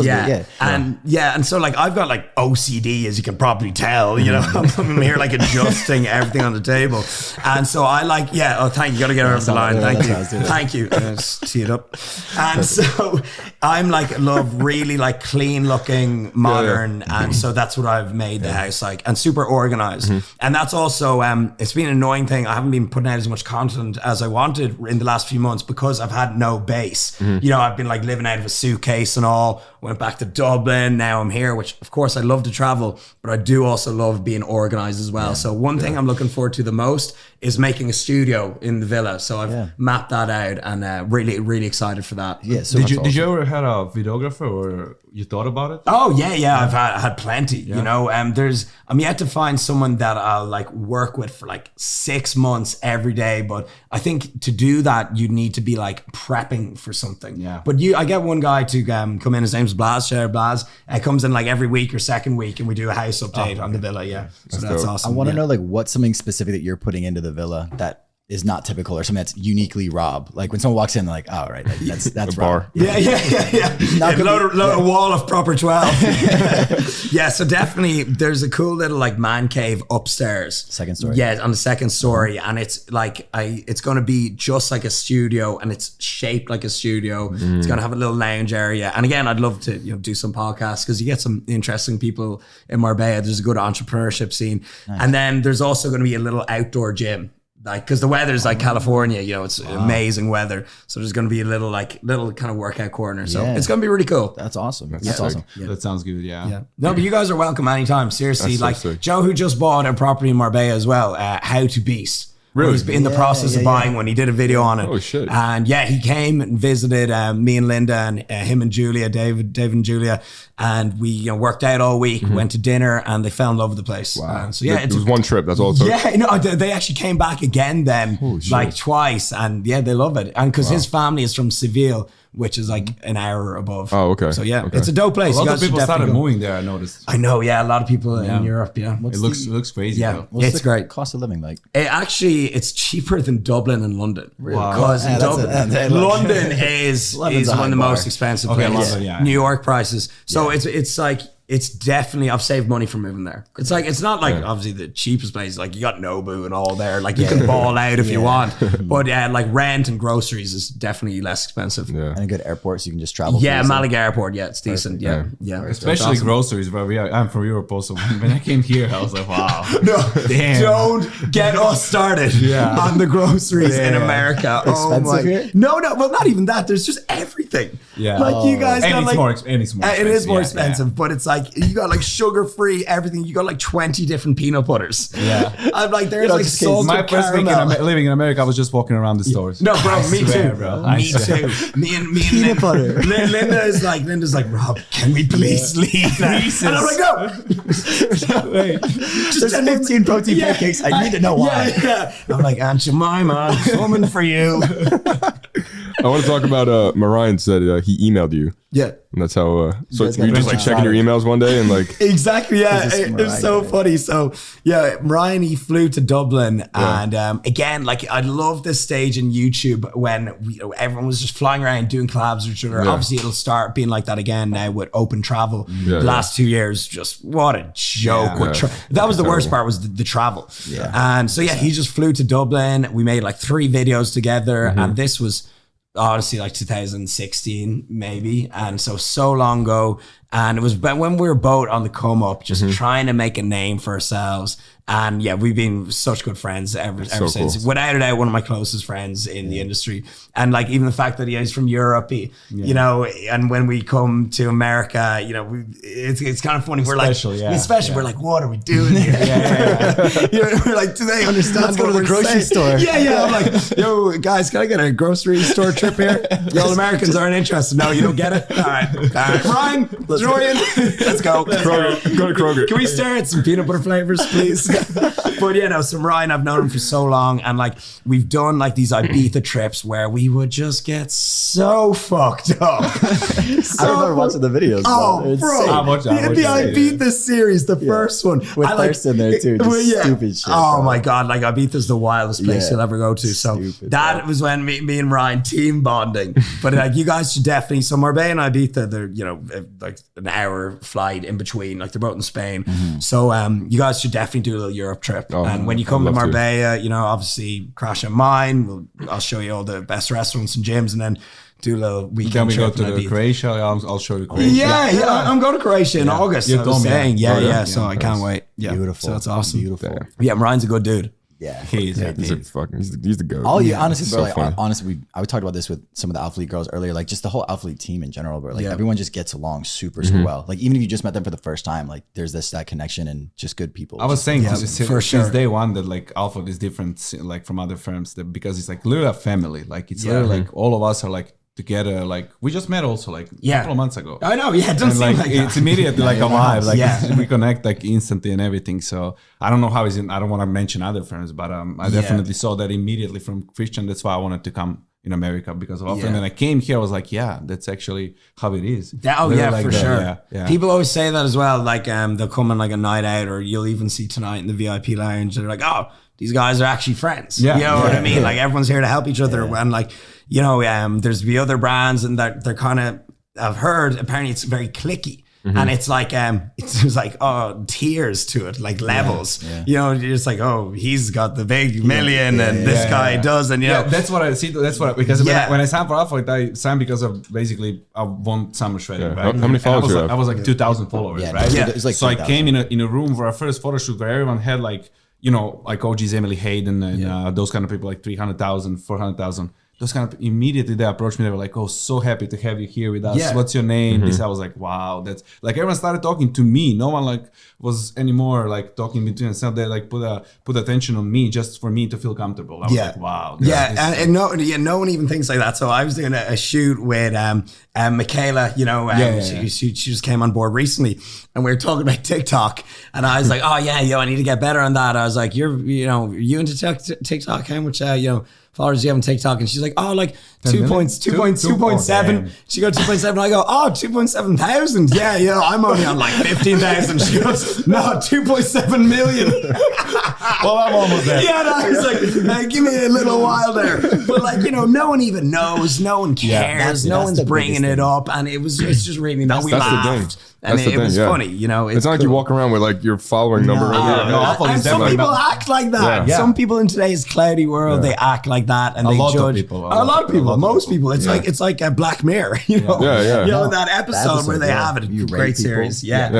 and so like I've got like OCD, as you can probably tell. I'm here like adjusting everything on the table, and so I like oh, thank you, got to get over the line. Thank you. Just tee it up, and so I'm like love really like clean looking, modern, and so that's what I've made the house like, and super organized, and that's also it's been an annoying thing. I haven't been putting out as much content as I wanted in the last few months because I've had no base. I've been like living out of a suitcase and all. Went back to Dublin. Now I'm here, which of course I love to travel, but I do also love being organized as well. So one thing I'm looking forward to the most is making a studio in the villa. So I've mapped that out and really, really excited for that. Yeah. So did you ever had a videographer, or you thought about it? Oh yeah. I've had plenty. I'm yet to find someone that I'll like work with for like 6 months every day. But I think to do that, you need to be like prepping for something. Yeah. But I get one guy to come in. His name's Blaz. Shout out Blaz. Comes in like every week or second week, and we do a house update on the villa. Yeah. So that's awesome. I want to know like what's something specific that you're putting into the villa that is not typical or something that's uniquely Rob? Like when someone walks in, they're like, oh, right, like that's Rob. bar. Yeah. A wall of proper 12. Yeah, so definitely there's a cool little like man cave upstairs. Second story. Yeah, on the second story. And it's like, it's going to be just like a studio and it's shaped like a studio. It's going to have a little lounge area. And again, I'd love to do some podcasts because you get some interesting people in Marbella. There's a good entrepreneurship scene. Nice. And then there's also going to be a little outdoor gym. Like, because the weather's like California, it's amazing weather. So there's going to be a little kind of workout corner. So it's going to be really cool. That's awesome. That's awesome. Yeah. That sounds good. Yeah. No, but you guys are welcome anytime. Seriously, That's so sick. Joe, who just bought a property in Marbella as well, How to Beast. Really? He's in the process of buying one. He did a video on it. Oh, shit. And yeah, he came and visited me and Linda and him and Julia, David and Julia. And we worked out all week, went to dinner, and they fell in love with the place. Wow. So yeah, it was one trip. That's all it took. Yeah, no, they actually came back again then, like twice. And yeah, they love it. And because his family is from Seville, which is like an hour above. Oh, okay. So yeah, Okay. it's a dope place. A lot You of guys people should started definitely go. moving there, I noticed. I know, yeah, a lot of people in Europe, yeah. It looks crazy. Yeah. Though. What's It's the great. cost of living like? It's cheaper than Dublin and London. Wow. Because Yeah, that's London is London's a one high of the bar. most expensive Okay, places. London, yeah. New York prices. So it's like, it's definitely, I've saved money from moving there. It's like, it's not like obviously the cheapest place. Like you got Nobu and all there. Like you can ball out if you want. But like rent and groceries is definitely less expensive. Yeah. And a good airport so you can just travel. Yeah, freely. Malaga Airport. Yeah, it's decent. Yeah. Especially It's awesome. groceries, but I'm from Europe also. When I came here, I was like, wow. No, Damn. don't get us started on the groceries in America. Expensive here? No, well, not even that. There's just everything. Yeah. Like you guys And got it's like more expensive. it is more Yeah, expensive, but it's like you got like sugar-free everything. You got like 20 different peanut butters. Yeah. I'm like, there's like just salted My first week caramel. living in America, I was just walking around the stores. No, bro, I me swear, too, bro. I Me swear. too. Me and Peanut butter. Linda's like, Rob, can we please leave now? And I'm like, no. Wait. There's 15 protein pancakes. I need to know why. Yeah. I'm like, Aunt Jemima, I'm coming for you. I want to talk about Marian said he emailed you. Yeah. And that's how. So guys you got just like really checking your emails one day and like. Exactly, yeah. This is It was so Mariah. funny. So, yeah, Ryan, he flew to Dublin. And again, like, I love this stage in YouTube when everyone was just flying around doing collabs with each other. Yeah. Obviously, it'll start being like that again now with open travel. Yeah, the last 2 years, just what a joke. Yeah. With that was the worst Terrible. part, was the travel. Yeah. And so, yeah, he just flew to Dublin. We made like 3 videos together. And this was honestly like 2016 maybe, and so long ago. And it was when we were both on the come up, just trying to make a name for ourselves. And yeah, we've been such good friends ever so since. cool. Without a doubt, one of my closest friends in the industry. And like even the fact that he's from Europe, you know, and when we come to America, you know, it's kind of funny. We're Special, like, yeah. especially we're like, what are we doing here? You know, we're like, do they understand? Let's go what to the we're grocery saying? store. Yeah. I'm like, yo, guys, can I get a grocery store trip here? Y'all Americans aren't interested. No, you don't get it. All right. Ryan, Jordan, let's go. Kroger, go to Kroger. Can we stare at some peanut butter flavors, please? But yeah, no, so Ryan, I've known him for so long, and like we've done like these Ibiza trips where we would just get so fucked up. I remember watching the videos. Oh, They're bro. insane. I watched the it. Ibiza series, the first one. With I like- Thurston there too, just stupid shit, Oh bro. my God, like Ibiza's the wildest place Yeah. you'll ever go to. So Stupid, that bro. was when me and Ryan team bonding. But like you guys should definitely, so Marbella and Ibiza, they're, you know, like an hour flight in between, like they're both in Spain. So you guys should definitely do a little Europe trip. Oh, And when you I'd come to love to. Marbella, you know, obviously crash at mine. I'll show you all the best restaurants and gyms, and then do a little weekend Then we go trip to in the Ibiza. Croatia. I'll show you Croatia. Yeah, I'm going to Croatia in August. You I was told me, yeah. saying, Oh, yeah? so I can't wait. Yeah, Beautiful. So it's awesome. Beautiful. Yeah, Ryan's a good dude. Yeah. He's He's a fucking. He's the goat. All you honestly, bro. So Like, funny. honestly, I talked about this with some of the Alphalete girls earlier. Like just the whole Alphalete team in general, bro. Like Yeah. everyone just gets along super well. Like even if you just met them for the first time, like there's that connection and just good people. I was saying Yeah, since, for sure. since day one that like Alpha is different like from other firms because it's like literally a family. Like it's literally like all of us are like together. Like we just met also like a couple of months ago. I know. Yeah, it doesn't And seem like like it's that. immediately like a vibe. Like Yeah. we connect like instantly and everything. So I don't know how is it. I don't want to mention other firms, but I definitely saw that immediately from Christian. That's why I wanted to come in America because of Alpha. And then I came here. I was like, yeah, that's actually how it is. Oh Literally yeah, like for that, sure. Yeah. People always say that as well. Like they'll come on like a night out, or you'll even see tonight in the VIP lounge. They're like, oh, these guys are actually friends. Yeah. You know what I mean? Like everyone's here to help each other. And like, you know, there's the other brands and they're kind of, I've heard apparently it's very cliquey. And it's like it's like tiers to it, like levels. You know, you're just like, oh, he's got the big million, and this guy doesn't. You know, that's what I see. That's what because when I signed for Alphalete, I signed because of basically I won summer shredding. Right? How many followers you have? I was like 2,000 followers. Right? It's like so 3,000. I came in a room for our first photo shoot where everyone had like, you know, like OG's Emily Hayden and those kind of people, like 300,000, 400,000. Those kind of immediately they approached me. They were like, "Oh, so happy to have you here with us. What's your name?" This I was like, "Wow, that's like." Everyone started talking to me. No one like was anymore like talking between themselves. They like put attention on me just for me to feel comfortable. I was like, "Wow." And no one even thinks like that. So I was doing a shoot with Michaela. You know, she just came on board recently, and we were talking about TikTok. And I was like, "Oh yeah, I need to get better on that." I was like, "You into TikTok? How much followers do you have on TikTok?" And she's like, "Oh, like 2.7. She goes 2.7. I go, "Oh, 2.7 thousand. Yeah, I'm only on like 15,000. She goes, "No, 2.7 million." Well, I'm almost there. Yeah, and I was like, give me a little while there. But like, no one even knows. No one cares. No one's bringing it up. And it's just really nice. We laughed. And it was funny, It's not like you walk around with like your following number. And some people act like that. Some people in today's cloudy world, they act like that, and they judge. A lot of people, most people. It's like a Black Mirror, that episode where they have it. Great series, and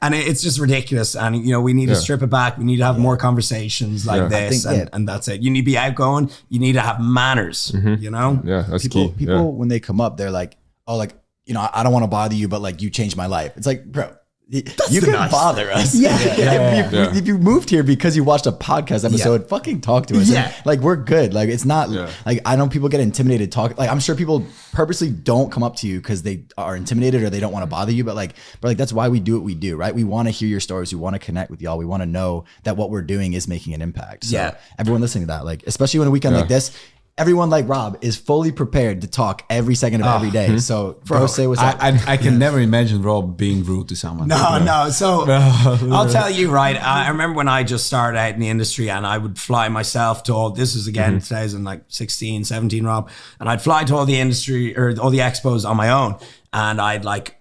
and it's just ridiculous. And we need to strip it back. We need to have more conversations like this, and that's it. You need to be outgoing. You need to have manners. Yeah, that's key. People when they come up, they're like, oh, like. I don't want to bother you, but like you changed my life. It's like, bro, you can bother us. If you moved here because you watched a podcast episode, fucking talk to us. And, like we're good. Like it's not like I know people get intimidated talk. Like I'm sure people purposely don't come up to you because they are intimidated or they don't want to bother you. But that's why we do what we do, right? We want to hear your stories. We want to connect with y'all. We want to know that what we're doing is making an impact. So everyone listening to that, like especially on a weekend like this. Everyone like Rob is fully prepared to talk every second of every day. So bro, say what's up. I can never imagine Rob being rude to someone. No. So I'll tell you, right? I remember when I just started out in the industry and I would fly myself to all, this is again 2016, 17, Rob. And I'd fly to all the industry or all the expos on my own. And I'd like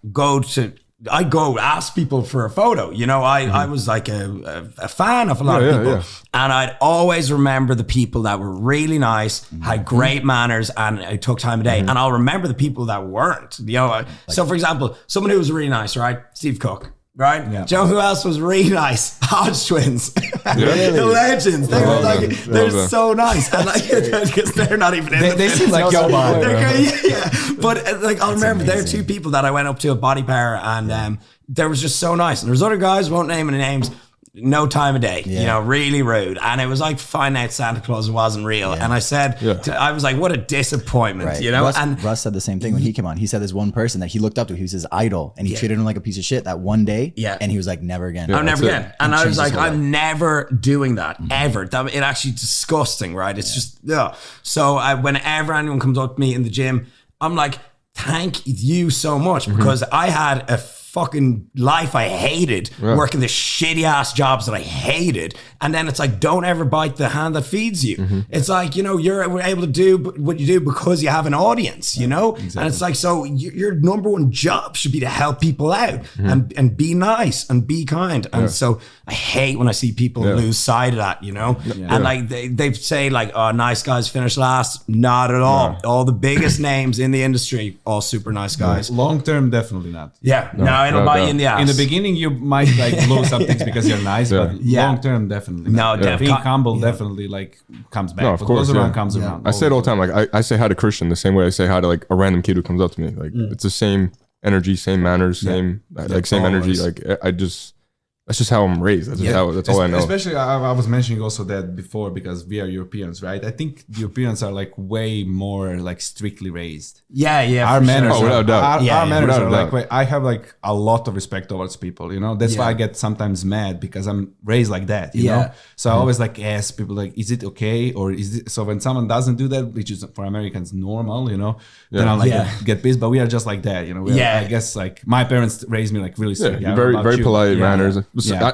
I'd go ask people for a photo. I was like a fan of a lot of people. And I'd always remember the people that were really nice, had great manners, and it took time of day. And I'll remember the people that weren't. So for example, someone who was really nice, right? Steve Cook. Right? Yeah. Joe, who else was really nice? Hodge twins. The legends. They were like, they're so nice. And like, because they're not even in they seem like yo man. But like, I'll remember there are two people that I went up to at Body Power and they was just so nice. And there's other guys, won't name any names, no time of day, really rude. And it was like finding out Santa Claus wasn't real. And I said, I was like, what a disappointment, Russ said the same thing when he came on. He said there's one person that he looked up to, he was his idol, and he treated him like a piece of shit that one day. And he was like, never again. I'm never again. And I was like, I'm never doing that, ever. It actually disgusting, right? It's just, So whenever anyone comes up to me in the gym, I'm like, thank you so much, because I had a fucking life I hated, working the shitty ass jobs that I hated. And then it's like, don't ever bite the hand that feeds you. It's like, you're able to do what you do because you have an audience, Exactly. And it's like, so your number one job should be to help people out and be nice and be kind. And so I hate when I see people lose sight of that, And like they say like, oh, nice guys finish last. Not at all. All the biggest names in the industry, all super nice guys. Long term, definitely not. No, it'll bite you in the ass. In the beginning, you might like blow some things because you're nice, but long term, definitely. No, definitely. Being humble definitely like comes back. No, of course, goes around, comes around. I say it all the time. Like I say hi to Christian the same way I say hi to like a random kid who comes up to me. Like it's the same energy, same manners, same energy. Like that's just how I'm raised. That's all I know. Especially, I was mentioning also that before because we are Europeans, right? I think the Europeans are like way more like strictly raised. Our manners, without doubt. Our manners are like. I have like a lot of respect towards people. That's why I get sometimes mad because I'm raised like that. You know, so I always like ask people like, is it okay or is it? So when someone doesn't do that, which is for Americans normal, then I like get pissed. But we are just like that. I guess like my parents raised me like really strict. Very polite manners.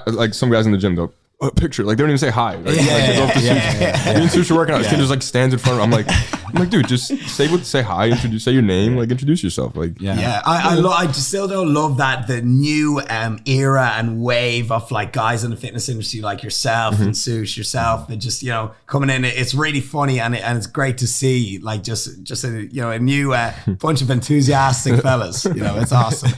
Like some guys in the gym, they'll a picture. Like they don't even say hi. Like, Me and Sush are working out. This kid just like stands in front of me. I'm like, dude, just say hi, say your name, like introduce yourself. Like I just still don't love that the new era and wave of like guys in the fitness industry like yourself and Sush yourself and just coming in. It's really funny and it's great to see like just a new bunch of enthusiastic fellas. It's awesome.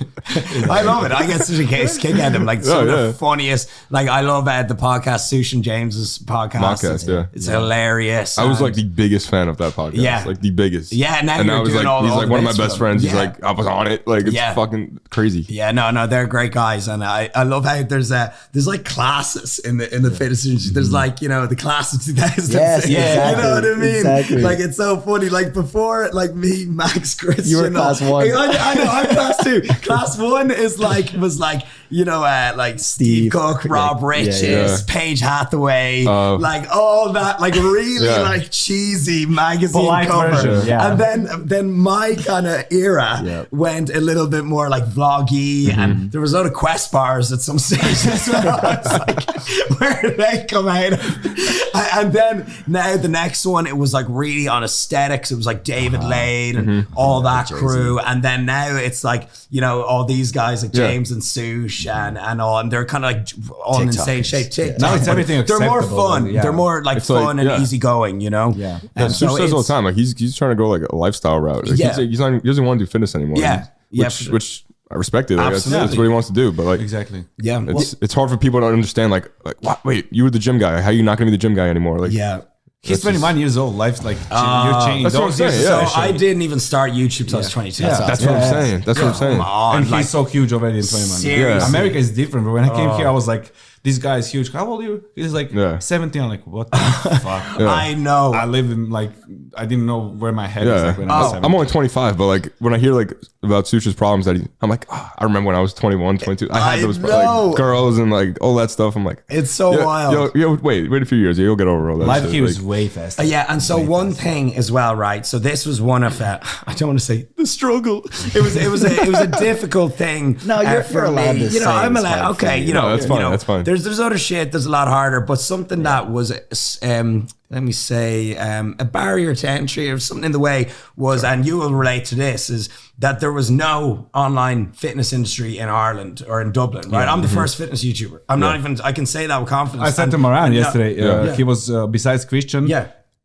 I love it. I get such a kick out of them. Like some of the funniest. Like I love the podcast, Sush and James's podcast. It's hilarious. I was like the biggest fan of that podcast. Yeah, like the biggest. Yeah, now and you're doing he's like one of my best friends. Yeah. He's like, I was on it. Like it's fucking crazy. Yeah, no, they're great guys, and I love how there's like classes in the fitness industry. There's like the class of 2000. Yes, you know what I mean? Exactly. Like it's so funny. Like before, like me, Max, Christian. You were class 1. I know. I'm class 2. Class 1 was like like Steve Cook, Rob Riches, Paige Hathaway, like all that, like really like cheesy magazine polite cover. Version, And then my kind of era went a little bit more like vloggy, and there was a lot of Quest bars at some stage as well. I was like, where did they come out of? And then now the next one, it was like really on aesthetics. It was like David Lade and all that crew. And then now it's like, all these guys like James and Sush and all, and they're kind of like all in the same shape. TikTok. Now it's everything They're more acceptable, fun. They're more like It's fun like, and easygoing, Yeah. And Sush says all the time, like he's trying to go like a lifestyle route. Like, he doesn't want to do fitness anymore. Which I respect it. Like, that's what he wants to do. But like exactly. Yeah. It's hard for people to understand. Like what? Wait, you were the gym guy. How are you not gonna be the gym guy anymore? Like He's 21 years old. Life's like you're changing. That's what I'm saying. So I didn't even start YouTube till I was 22. That's what I'm saying. That's what I'm saying. And he's so huge already in 21. Seriously. America is different. But when I came here, I was like, this guy is huge. How old are you? He's like 17. I'm like, what the fuck? I know. I live in like, I didn't know where my head is like when I was 17. I'm only 25, but like when I hear like about Sush's problems I'm like, I remember when I was 21, 22. I had those like girls and like all that stuff. I'm like, it's so wild. Wait a few years. You'll get over all that. Life shit. here is way faster. And so one thing as well, right? So this was one of I don't want to say the struggle. It was a difficult thing. No, you're for allowed me. to say I'm it's allowed. hard Okay, for you. That's fine. That's fine. There's other shit that's a lot harder, but something that was let me say a barrier to entry or something in the way was, and you will relate to this, is that there was no online fitness industry in Ireland or in Dublin, right? I'm the first fitness YouTuber. I'm not even, I can say that with confidence. I said to Moran yesterday, he was, besides Christian,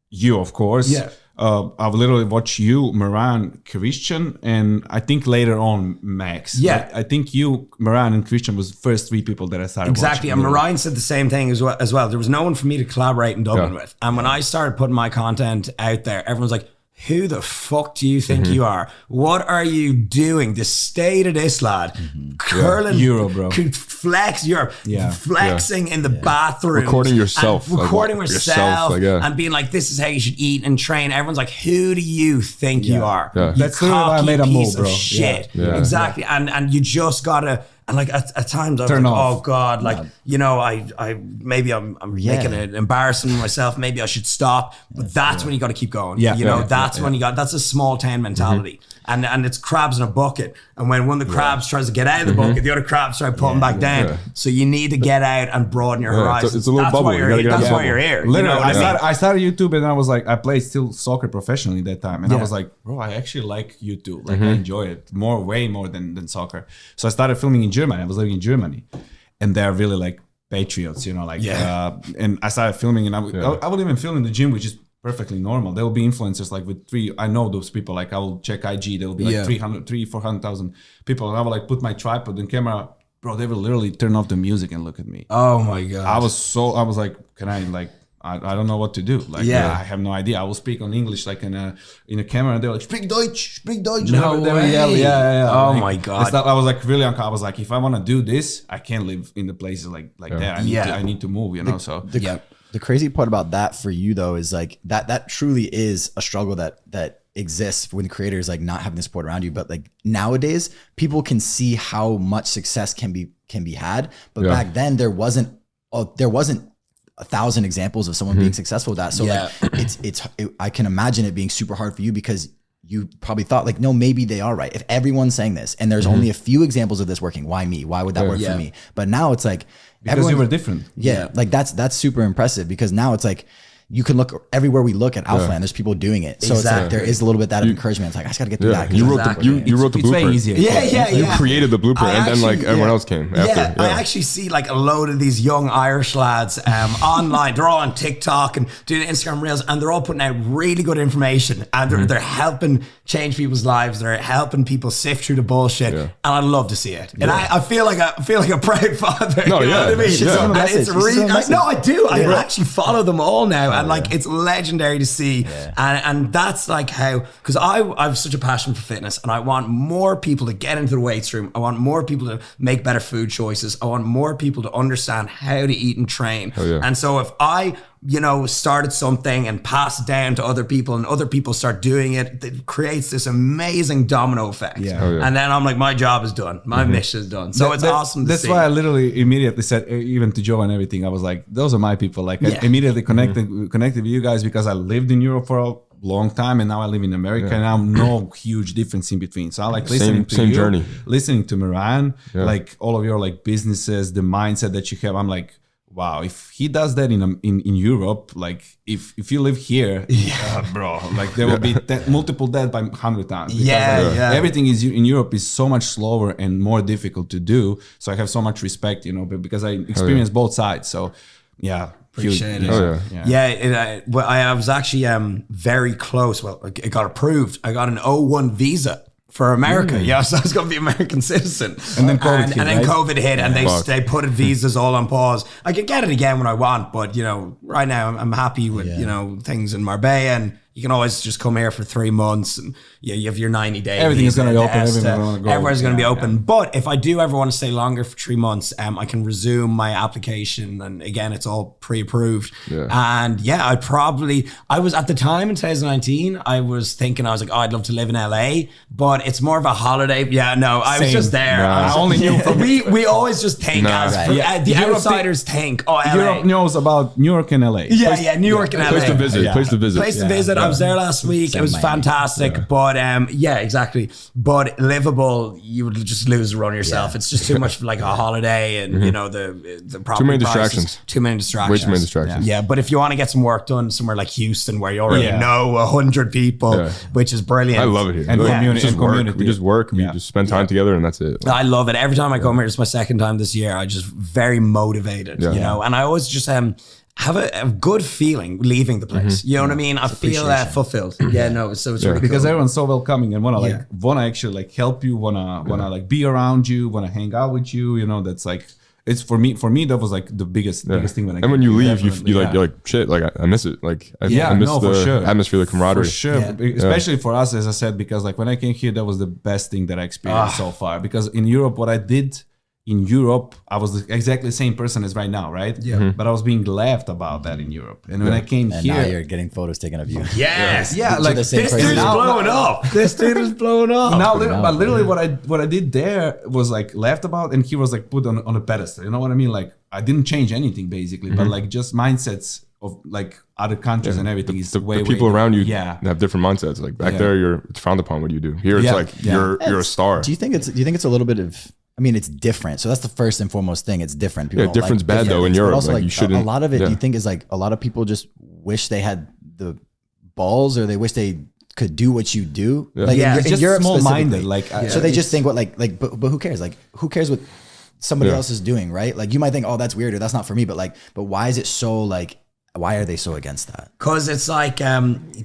you of course, I've literally watched you, Moran, Christian, and I think later on Max. Yeah. I think you, Moran, and Christian was the first 3 people that I started Exactly. watching. And Moran said the same thing as well. There was no one for me to collaborate in Dublin with. And when I started putting my content out there, everyone's like, who the fuck do you think you are? What are you doing? The state of this lad. Curling Euro, bro. Flex Europe. Flexing in the bathroom. Recording yourself. Recording yourself. Like, and being like, this is how you should eat and train. Everyone's like, who do you think you are? Yeah. You That's literally why I made a piece move, bro. of shit. Yeah. And you just gotta, and like at times I was Turn like, off. oh God, like, I maybe I'm making it embarrassing myself. Maybe I should stop. But that's when you got to keep going. That's when that's a small town mentality. And it's crabs in a bucket. And when one of the crabs tries to get out of the bucket, the other crabs try putting back down. So you need to get out and broaden your horizons. It's a little bubble. That's why you're here. Literally, You know what I mean? I started YouTube and I was like, I played still soccer professionally that time. And I was like, bro, I actually like YouTube. Like I enjoy it way more than soccer. So I started filming in Germany. I was living in Germany. And they're really like patriots, and I started filming and I would even film in the gym, which is perfectly normal. There will be influencers like with I know those people, like I will check IG, there will be like 400,000 people, and I will like put my tripod and camera, bro, they will literally turn off the music and look at me. Oh my God. I was like, can I like, I don't know what to do. Like, I have no idea. I will speak on English like in a camera, and they're like, speak Deutsch. No way. Yeah. Oh like, my God. I was like really uncomfortable. I was like, if I want to do this, I can't live in the places like that. I need to move, The crazy part about that for you though is like that truly is a struggle that exists when creators like not having the support around you. But like nowadays, people can see how much success can be had. But back then there wasn't 1,000 examples of someone being successful with that. So like I can imagine it being super hard for you because you probably thought like, no, maybe they are right. If everyone's saying this and there's only a few examples of this working, why me? Why would that work for me? But now it's like, because you were different. Yeah. Like that's super impressive, because now it's like, you can look everywhere we look at Alphalete, there's people doing it. So it's like, there is a little bit that encouragement. It's like, I just got to get through that. You wrote the blueprint. Way easier. You created the blueprint, and then like everyone else came after. I actually see like a load of these young Irish lads online. They're all on TikTok and doing Instagram reels, and they're all putting out really good information, and they're helping change people's lives. They're helping people sift through the bullshit, and I love to see it. And I feel like a proud father. No, you know what I mean? Yeah. And it's really no, I do. I actually follow them all now, and like it's legendary to see. And that's like how, because I have such a passion for fitness, and I want more people to get into the weights room. I want more people to make better food choices. I want more people to understand how to eat and train. And so if I started something and passed it down to other people, and other people start doing it, it creates this amazing domino effect. And then I'm like, my job is done. My mission is done. So it's awesome to see. That's why I literally immediately said, even to Joe and everything, I was like, those are my people. Like I immediately connected with you guys, because I lived in Europe for a long time, and now I live in America, and I'm no huge difference in between. So I like listening to you, journey. Listening to Moran, like all of your like businesses, the mindset that you have. I'm like, wow, if he does that in Europe, like if you live here, bro, like there will be multiple dead by 100 times. Because, everything is in Europe is so much slower and more difficult to do. So I have so much respect, because I experienced both sides. So appreciate it. I was actually very close. Well, it got approved. I got an O1 visa for America. So I was going to be an American citizen. And then COVID hit, and they put visas all on pause. I can get it again when I want, but right now I'm happy with things in Marbella, and you can always just come here for 3 months, and you have your 90 days. Everything's going to be open. Everywhere's going to be open. But if I do ever want to stay longer for 3 months, I can resume my application. And again, it's all pre-approved. And I was at the time in 2019, I was thinking, I was like, I'd love to live in LA, but it's more of a holiday. I was just there. I only knew from we always just think the outsiders think, LA. Europe knows about New York and LA. New York and LA. Place to visit. I was there last week. It was fantastic. But exactly. But livable, you would just lose the run yourself. It's just too much like a holiday, and the property too many prices, distractions. Way too many distractions. Yeah, but if you want to get some work done somewhere like Houston, where you already know 100 people, which is brilliant. I love it here. And community. We just work. We just spend time together, and that's it. I love it. Every time I come here, it's my second time this year. I just very motivated, and I always just have a good feeling leaving the place. You know what I mean? I feel fulfilled. So it's really because cool. everyone's so welcoming and wanna actually like help you, wanna like be around you, wanna hang out with you. That's like, it's for me that was like the biggest thing when I and when you leave, you're like shit, like I miss it. Like I miss the atmosphere, the camaraderie. For sure. Especially for us, as I said, because like when I came here, that was the best thing that I experienced so far. Because in Europe, what I did in Europe, I was exactly the same person as right now, right? But I was being laughed about that in Europe. And when I came here, now you're getting photos taken of you. Yes. Like this dude is blowing up. This dude is blowing up. But literally what I did there was like laughed about, and he was like put on a pedestal. You know what I mean? Like I didn't change anything basically, but like just mindsets of like other countries and everything is the people around you have different mindsets. Like back there, it's frowned upon what you do. Here, it's like you're a star. Do you think it's a little bit of? I mean, it's different. So that's the first and foremost thing. It's different. People different's bad though in Europe. Also, like you shouldn't. A lot of it, do you think, is like a lot of people just wish they had the balls, or they wish they could do what you do? Like it's just Europe small-minded. So they just think but who cares? Like who cares what somebody else is doing, right? Like you might think, oh, that's weird, or that's not for me. But why is it so like? Why are they so against that? Because it's like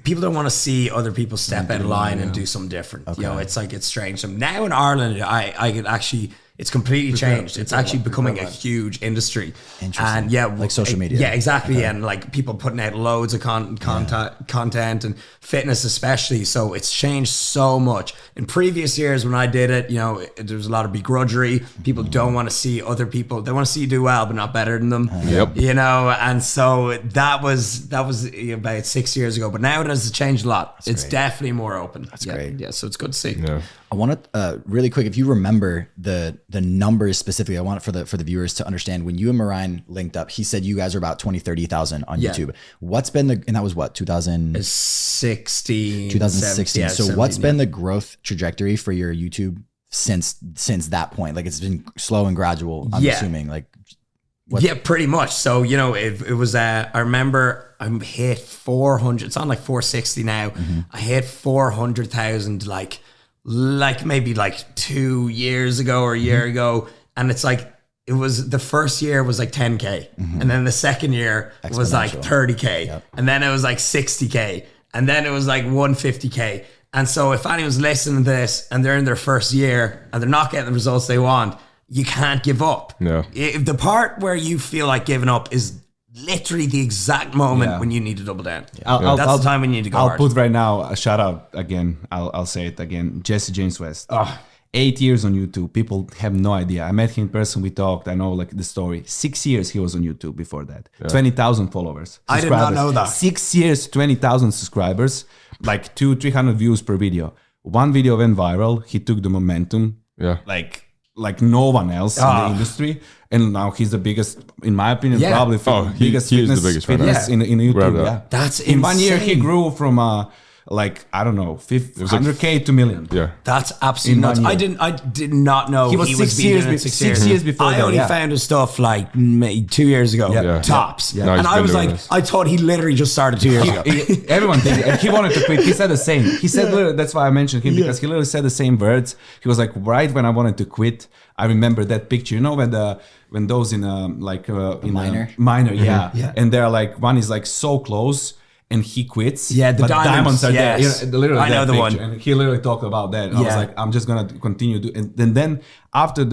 people don't want to see other people step out of line and do something different. It's like it's strange. So now in Ireland, I could actually. It's completely changed. It's actually becoming a huge industry. Interesting. And like social media. Yeah, exactly. And like people putting out loads of content and fitness especially. So it's changed so much. In previous years when I did it, there was a lot of begrudgery. People don't want to see other people. They want to see you do well, but not better than them. And so that was about 6 years ago. But now it has changed a lot. It's definitely more open. That's great. Yeah, so it's good to see. Yeah. I want to really quick, if you remember the numbers specifically, I want it for the viewers to understand. When you and Marijn linked up, he said you guys are about 30,000 on YouTube. What's been and that was what, 2016? 2016. So what's been the growth trajectory for your YouTube since that point? Like it's been slow and gradual, I'm assuming. Like yeah, pretty much. So, you know, it was, I remember I hit 400, it's on like 460 now. I hit 400,000 like maybe like 2 years ago or a year ago. And it's like, it was the first year was like 10K. And then the second year was like 30K. And then it was like 60K. And then it was like 150K. And so if anyone's listening to this and they're in their first year and they're not getting the results they want, you can't give up. No. If the part where you feel like giving up is literally the exact moment when you need to double down. That's the time when you need to go hard. I'll put right now a shout out again. I'll say it again. Jesse James West. 8 years on YouTube. People have no idea. I met him in person. We talked. I know like the story. 6 years he was on YouTube before that. 20,000 followers. I did not know that. 6 years, 20,000 subscribers, like 200-300 views per video. One video went viral. He took the momentum. Yeah. Like no one else in the industry, and now he's the biggest, in my opinion, probably biggest fitness in YouTube. Yeah, that's insane. In 1 year he grew from like I don't know, 100K to million. Yeah, that's absolutely nuts. I did not know he was 6 years before. I only found his stuff like 2 years ago, tops. Yeah. And I was like, I thought he literally just started 2 years ago. Everyone thinks, and he wanted to quit. He said the same. He said literally, that's why I mentioned him because he literally said the same words. He was like, right when I wanted to quit, I remember that picture. You know when those in minor, and they're like one is like so close. And he quits. Yeah, the diamonds are there. Yes. Literally I know the one. And he literally talked about that. And I was like, I'm just gonna continue. And then after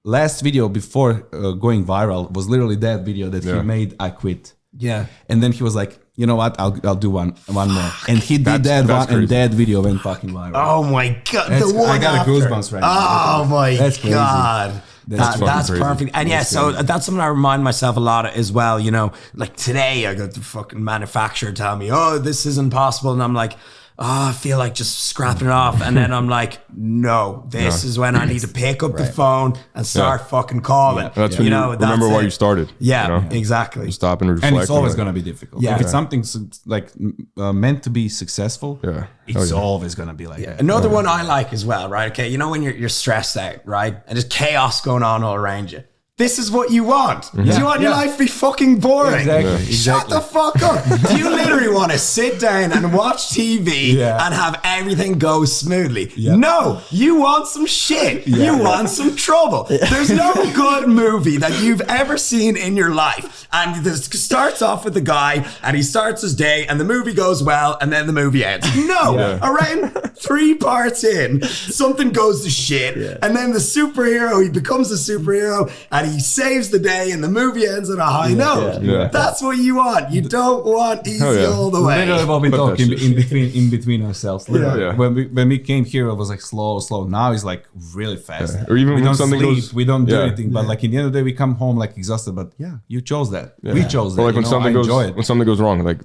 last video before going viral was literally that video that he made. I quit. Yeah. And then he was like, you know what? I'll do one more. And he did that one, and that video went fucking viral. Oh my god, the one I got a goosebumps right now. Oh my god. That's crazy. perfect. And so that's something I remind myself a lot as well. You know, like today I got the fucking manufacturer tell me, oh, this isn't possible. And I'm like, I feel like just scrapping it off. And then I'm like, no, this is when I need to pick up the phone and start fucking calling. That's when you remember why you started. Yeah, exactly. You stop and reflect. And it's always going to be difficult. Yeah. If it's something like meant to be successful, it's always going to be like that. Another one I like as well, right? Okay, you know when you're stressed out, right? And there's chaos going on all around you. This is what you want. Do you want your life to be fucking boring? Exactly. Shut the fuck up. Do you literally want to sit down and watch TV and have everything go smoothly? No, you want some shit. You want some trouble. There's no good movie that you've ever seen in your life. And this starts off with a guy and he starts his day and the movie goes well and then the movie ends. No, around 3 parts in, something goes to shit and then the superhero, he becomes a superhero and he saves the day and the movie ends on a high note. That's what you want. You don't want easy all the way. Literally what we talk in between ourselves. When we came here, it was like slow. Now it's like really fast. Or even we when don't something sleep, goes, we don't do anything. But like in the end of the day, we come home like exhausted. But you chose that. We chose that. Or like when something goes wrong, like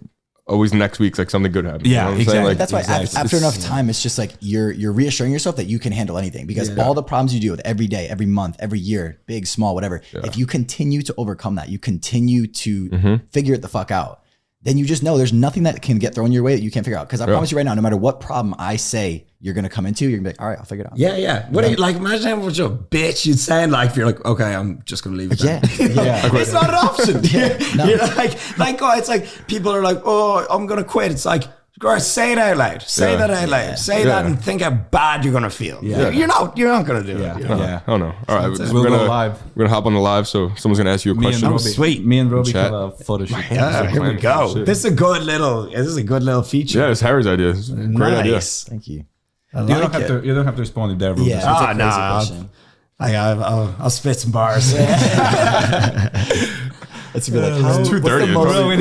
always next week's like something good happens. Yeah, you know exactly. Like, that's why after enough time, it's just like you're reassuring yourself that you can handle anything because all the problems you deal with every day, every month, every year, big, small, whatever. If you continue to overcome that, you continue to figure it the fuck out, then you just know there's nothing that can get thrown your way that you can't figure out. Because I promise you right now, no matter what problem I say you're going to come into, you're going to be like, all right, I'll figure it out. Yeah. What do you, like, imagine how much of a bitch you'd sound like if you're like, okay, I'm just going to leave it there. It's not an option. You're like, oh, it's like, people are like, oh, I'm going to quit. It's like, girl, say it out loud. Say that out loud. Say that and think how bad you're going to feel. You're not going to do it. Oh no. All right. We'll go live. We're going to hop on the live. So someone's going to ask you a question. Sweet. Me and Robbie have a photo shoot. Here we go. This is a good little feature. Yeah, it's Harry's idea. It's a great idea. Thank you. You don't have to respond to that. Robbie. I'll spit some bars. It's gonna be like, it's 2:30. We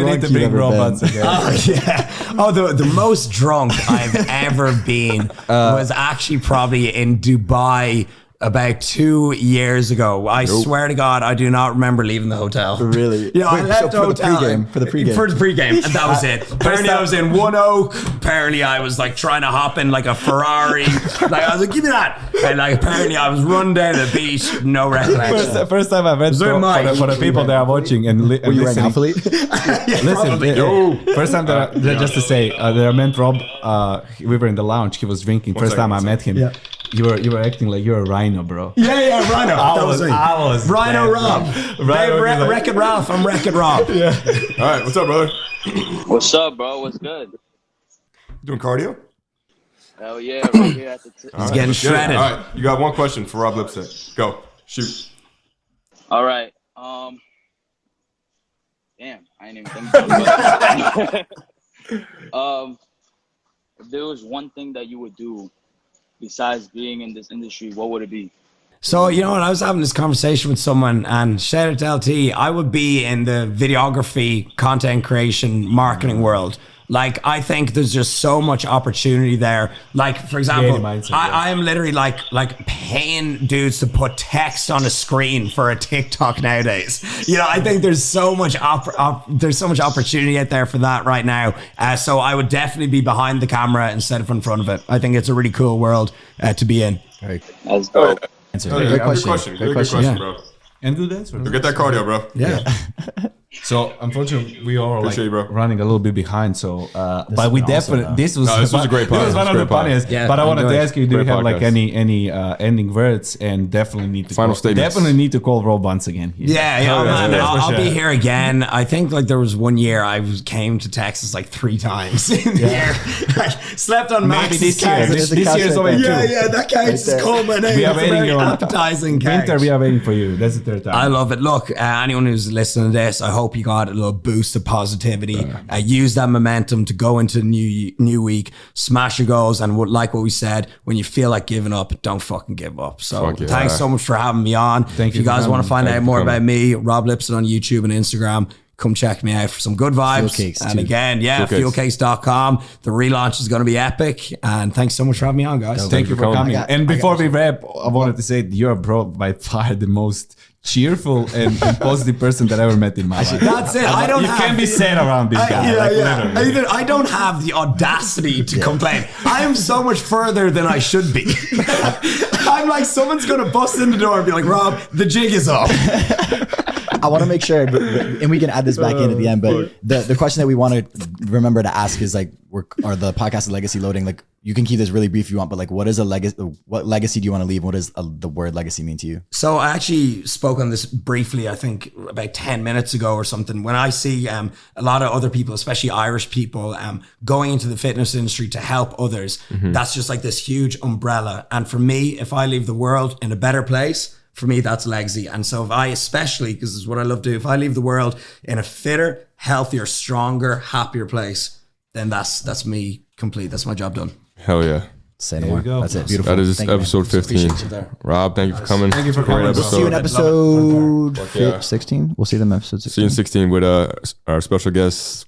need to bring robots again. The most drunk I've ever been was actually probably in Dubai about 2 years ago. I swear to God, I do not remember leaving the hotel. Really? Yeah, I left the hotel for the pregame. For the pregame, and that was it. Apparently, I was in One Oak. Apparently, I was like trying to hop in like a Ferrari. Like I was like, give me that. And like apparently, I was running down the beach. No recollection. First time I went for the people that are watching and Were you wearing listening. Alphalete? Listen, first time that just to say that I met Rob, we were in the lounge. He was drinking. First time I met him. Yeah. You were acting like you're a rhino, bro. Yeah, Rhino. I was Rhino Rob. Wreck-It Ralph. I'm Wreck-It Rob. All right, what's up, brother? What's up, bro? What's good? Doing cardio? Hell yeah, right here at the He's getting shredded. All right, you got one question for Rob Lipsett. Go, shoot. All right. Damn, I ain't even think about it. If there was one thing that you would do besides being in this industry, what would it be? So, you know what? I was having this conversation with someone, and shout out to LT, I would be in the videography, content creation, marketing world. Like, I think there's just so much opportunity there. Like, for example, I am literally like paying dudes to put text on a screen for a TikTok nowadays. You know, I think there's so much there's so much opportunity out there for that right now. So I would definitely be behind the camera instead of in front of it. I think it's a really cool world to be in. That's dope. Great question. Great question, bro. And good answer. Get that cardio, bro. Yeah. So unfortunately, we are Appreciate you, bro. running a little bit behind. So, but we definitely this was a great podcast. This was one of the funniest. Yeah, but I wanted to ask you, do you Great have like podcast. any ending words? And definitely need to Final statements. Definitely need to call Rob once again. Yeah, man. I'll be here again. I think like there was one year I came to Texas like 3 times in the year. I slept on Maybe Max's this year. couch. This year's over too. Yeah, that couch is called my name. We are It's a waiting very on appetizing couch. Winter. We are waiting for you. That's the third time. I love it. Look, anyone who's listening to this, I hope you got a little boost of positivity. Use that momentum to go into the new week, smash your goals, and like what we said, when you feel like giving up, don't fucking give up. So thanks so much for having me on. Thank you. If you guys want to find out more about me, Rob Lipsett on YouTube and Instagram, come check me out for some good vibes. And again, fuelcakes.com. The relaunch is going to be epic. And thanks so much for having me on, guys. Thank you for coming. And before we wrap, I wanted to say you're by far the most cheerful and positive person that I ever met in my life. That's it. You can't be sad around this guy. Literally. I don't have the audacity to complain. I am so much further than I should be. I'm like, someone's going to bust in the door and be like, Rob, the jig is up. I want to make sure, and we can add this back in at the end, but the question that we want to remember to ask is like, are the podcast legacy loading? Like, you can keep this really brief if you want, but like, what is a legacy? What legacy do you want to leave? What does the word legacy mean to you? So I actually spoke on this briefly, I think about 10 minutes ago or something. When I see a lot of other people, especially Irish people, going into the fitness industry to help others, that's just like this huge umbrella. And for me, if I leave the world in a better place, for me, that's legacy. And so if I, especially, because this is what I love to do, if I leave the world in a fitter, healthier, stronger, happier place, then that's me complete. That's my job done. Hell yeah. Say no more. That's it. Beautiful. That is episode 15. Rob, thank you for coming. Thank you for coming. We'll see you in episode 16. We'll see them episode 16. See you in 16 with our special guest,